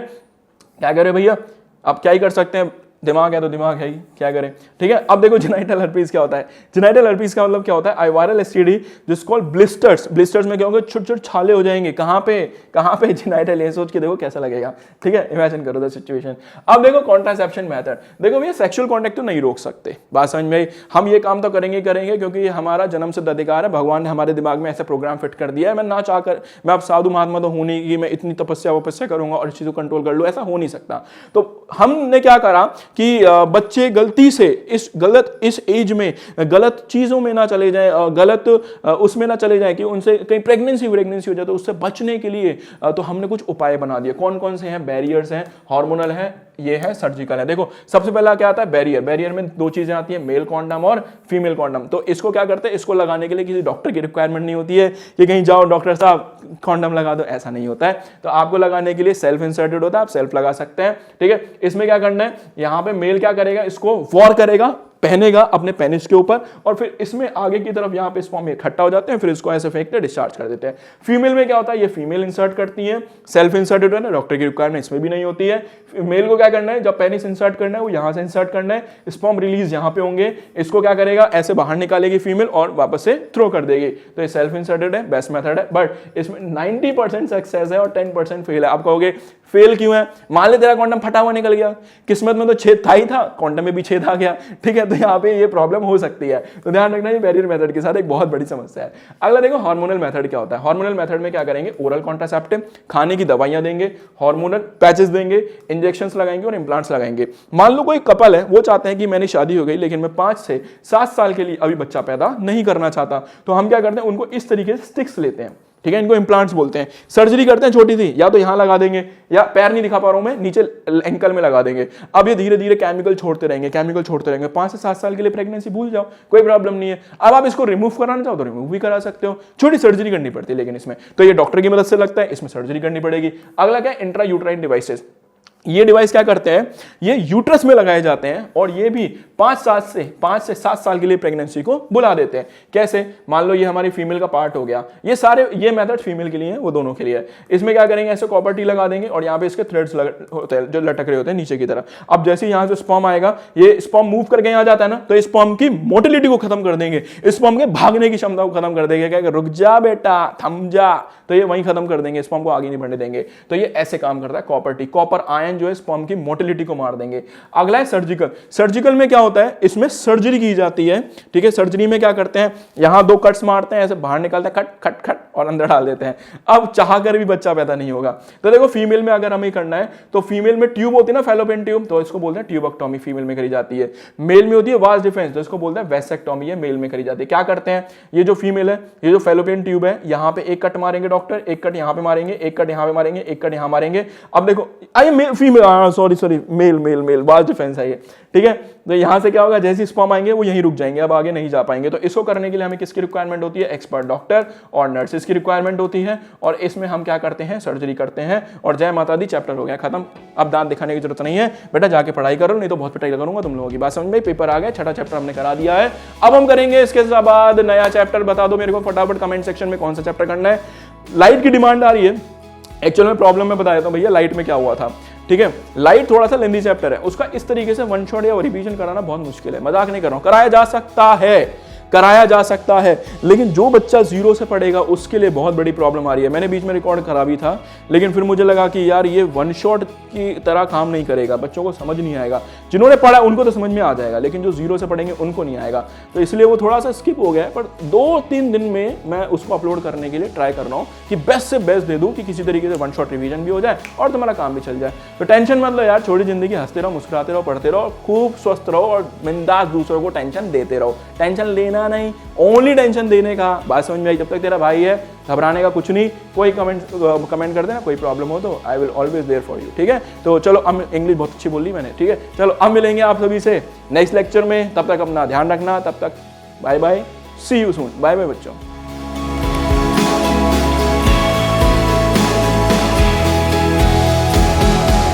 क्या करे भैया, आप क्या ही कर सकते हैं, दिमाग है तो दिमाग है ही, क्या करें, ठीक है। अब देखो जेनाइटल हर्पीज क्या होता है। जेनाइटल हर्पीज का मतलब क्या होता है, वायरल एसटीडी जिसको कॉल्ड ब्लिस्टर्स। ब्लिस्टर्स में क्या होगा, छोटे छोटे छाले हो जाएंगे। कहां पे जेनाइटल, ये सोच के देखो कैसा लगेगा, ठीक है। इमेजिन करो द सिचुएशन। अब देखो कॉन्ट्रासेप्शन मेथड। देखो भैया सेक्सुअल कॉन्टैक्ट तो नहीं रोक सकते, बात समझ में आई। हम ये काम तो करेंगे क्योंकि ये हमारा जन्म सिद्ध अधिकार है, भगवान ने हमारे दिमाग में ऐसा प्रोग्राम फिट कर दिया है। मैं ना चाहकर, मैं अब साधु महात्मा तो हूं नहीं कि मैं इतनी तपस्या करूंगा और इस चीज को कंट्रोल कर लूं, ऐसा हो नहीं सकता। तो हमने क्या करा कि बच्चे गलती से इस एज में गलत चीजों में ना चले जाएं, गलत उसमें ना चले जाएं कि उनसे कहीं प्रेगनेंसी हो जाए, तो उससे बचने के लिए तो हमने कुछ उपाय बना दिए। कौन कौन से हैं, बैरियर्स हैं, हार्मोनल है, ये है सर्जिकल है। देखो सबसे पहला क्या आता है, बैरियर। बैरियर में 2 चीजें आती हैं, मेल कॉन्डम और फीमेल कॉन्डम। तो इसको क्या करते हैं, इसको लगाने के लिए किसी डॉक्टर की रिक्वायरमेंट नहीं होती है कि कहीं जाओ डॉक्टर साहब कॉन्डम लगा दो, ऐसा नहीं होता है। तो आपको लगाने के लिए सेल्फ इंसर्टेड होता है, आप सेल्फ लगा सकते हैं, ठीक है। इसमें क्या करना है, यहां पे मेल क्या करेगा, इसको वॉर करेगा, पहनेगा अपने पेनिस के ऊपर, और फिर इसमें आगे की तरफ यहां पे स्पर्म इकट्ठा हो जाते हैं, फिर इसको ऐसे फेंक के डिस्चार्ज कर देते हैं। फीमेल में क्या होता है, ये फीमेल इंसर्ट करती है, सेल्फ इंसर्टेड है ना, डॉक्टर की रिक्वायरमेंट इसमें भी नहीं होती है। मेल को क्या करना है, जब पेनिस इंसर्ट करना है वो यहां से इंसर्ट करना है, स्पर्म रिलीज यहां पे होंगे, इसको क्या करेगा, ऐसे बाहर निकालेगी फीमेल और वापस से थ्रो कर देगी। तो ये सेल्फ इंसर्टेड है, बेस्ट मेथड है, बट इसमें 90% सक्सेस है और 10% फेल है। आप कहोगे फेल क्यों है, मान ले तेरा कॉन्डम फटा हुआ निकल गया, किस्मत में तो छेद था ही था, कॉन्डम में भी छेद आ गया, ठीक है। तो यहाँ पे ये प्रॉब्लम हो सकती है, तो ध्यान रखना, ये बैरियर मेथड के साथ एक बहुत बड़ी समस्या है। अगला देखो हार्मोनल मेथड क्या होता है। हार्मोनल मेथड में क्या करेंगे, ओरल कॉन्ट्रासेप्टिव, खाने की दवाइयां देंगे, हार्मोनल पैचेस देंगे, इंजेक्शंस लगाएंगे और इंप्लांट्स लगाएंगे। मान लो कोई कपल है, वो चाहते हैं कि मैंने शादी हो गई लेकिन मैं 5 से 7 साल के लिए अभी बच्चा पैदा नहीं करना चाहता, तो हम क्या करते हैं, उनको इस तरीके से स्टिक्स लेते हैं, ठीक है, इनको इंप्लांट्स बोलते हैं। सर्जरी करते हैं छोटी सी, या तो यहां लगा देंगे, या पैर नहीं दिखा पा रहा हूं मैं, नीचे एंकल में लगा देंगे। अब ये धीरे धीरे केमिकल छोड़ते रहेंगे, 5 से 7 साल के लिए प्रेगनेंसी भूल जाओ, कोई प्रॉब्लम नहीं है। अब आप इसको रिमूव कराना चाहो तो रिमूव भी करा सकते हो, छोटी सर्जरी करनी पड़ती है लेकिन इसमें, तो ये डॉक्टर की मदद से लगता है, इसमें सर्जरी करनी पड़ेगी। अगला क्या है, इंट्रा यूट्राइन डिवाइसेस। ये डिवाइस क्या करते हैं, ये यूट्रस में लगाए जाते हैं और ये भी 5 से 7 साल के लिए प्रेगनेंसी को बुला देते हैं। कैसे, मान लो ये हमारी फीमेल का पार्ट हो गया, ये मेथड फीमेल के लिए है, वो दोनों के लिए है। इसमें क्या करेंगे, ऐसे कॉपर टी लगा देंगे और यहाँ पे इसके थ्रेड्स होते हैं जो लटक रहे होते हैं नीचे की तरफ। अब जैसे यहाँ से स्पर्म आएगा, ये स्पर्म मूव करके यहाँ जाता है ना, तो स्पर्म की मोटिलिटी को खत्म कर देंगे, स्पर्म के भागने की क्षमता को खत्म कर देंगे। क्या, रुक जा बेटा, थम जा, तो ये वहीं खत्म कर देंगे, स्पर्म को आगे नहीं बढ़ने देंगे। तो ये ऐसे काम करता है copper T. Copper ion sign जो है स्पर्म की मोटिलिटी को मार देंगे। अगला है सर्जिकल। सर्जिकल में क्या होता है, इसमें सर्जरी की जाती है, ठीक है। सर्जरी में क्या करते हैं, यहां 2 कट्स मारते हैं, ऐसे बाहर निकालते हैं, खट खट खट और अंदर डाल देते हैं। अब चाह कर भी बच्चा पैदा नहीं होगा। तो देखो फीमेल में अगर हमें करना है तो फीमेल में ट्यूब होती है ना, फैलोपियन ट्यूब, तो इसको बोलते हैं ट्यूबेक्टोमी, फीमेल में करी जाती है। मेल में होती है वास डिफेंस, तो इसको बोलते हैं वैसेक्टोमी, ये मेल में करी जाती है। क्या करते हैं, ये जो फीमेल है, ये जो फैलोपियन ट्यूब है, यहां पे एक कट मारेंगे डॉक्टर, एक कट यहां पे मारेंगे, एक कट यहां पे मारेंगे, एक कट यहां मारेंगे। अब देखो आइए male female, sorry male male male vas deferens है ये, ठीक है। तो यहां से क्या होगा, जैसे स्पर्म आएंगे वो यहीं रुक जाएंगे, अब आगे नहीं जा पाएंगे। तो इसको करने के लिए हमें किसकी रिक्वायरमेंट होती है, एक्सपर्ट डॉक्टर और नर्सेस की रिक्वायरमेंट होती है। और इसमें हम क्या करते हैं, सर्जरी करते हैं। और जय माता दी, चैप्टर हो गया खत्म। अब दांत दिखाने की जरूरत नहीं है बेटा, जाके पढ़ाई करो, नहीं तो बहुत पिटाई करूंगा तुम लोगों की। बात समझ में, पेपर आ गया, 6ठा चैप्टर हमने करा दिया है। अब हम करेंगे इसके बाद नया चैप्टर। बता दो मेरे को फटाफट कमेंट सेक्शन में कौन सा चैप्टर करना है। लाइट की डिमांड आ रही है। एक्चुअल में प्रॉब्लम मैं बता देता हूं भैया, लाइट में क्या हुआ था, ठीक है। लाइट थोड़ा सा लेंदी चैप्टर है, उसका इस तरीके से वन शॉट या रिवीजन कराना बहुत मुश्किल है। मजाक नहीं कर रहा हूं, कराया जा सकता है, कराया जा सकता है, लेकिन जो बच्चा 0 से पढ़ेगा उसके लिए बहुत बड़ी प्रॉब्लम आ रही है। मैंने बीच में रिकॉर्ड करा भी था, लेकिन फिर मुझे लगा कि यार ये वन शॉट की तरह काम नहीं करेगा, बच्चों को समझ नहीं आएगा। जिन्होंने पढ़ा उनको तो समझ में आ जाएगा, लेकिन जो 0 से पढ़ेंगे उनको नहीं आएगा। तो इसलिए वो थोड़ा सा स्किप हो गया, पर 2-3 दिन में मैं उसको अपलोड करने के लिए ट्राई कर रहा हूँ कि बेस्ट से बेस्ट दे दूँ, कि किसी तरीके से वन शॉट रिवीजन भी हो जाए और तुम्हारा काम भी चल जाए। तो टेंशन मत लो यार, छोटी जिंदगी, हंसते रहो, मुस्कुराते रहो, पढ़ते रहो, खूब स्वस्थ रहो और बिंदास दूसरों को टेंशन देते रहो। टेंशन लेना नहीं, ओनली टेंशन देने का। बात समझ में आई? जब तक तेरा भाई है, घबराने का कुछ नहीं। कोई कमेंट कर देना, कोई प्रॉब्लम हो तो I will always there for you, ठीक है। तो चलो, अब इंग्लिश बहुत अच्छी बोली मैंने, ठीक है। चलो अब मिलेंगे आप सभी से नेक्स्ट लेक्चर में, तब तक अपना ध्यान रखना, तब तक bye bye, see you soon, bye bye बच्चों।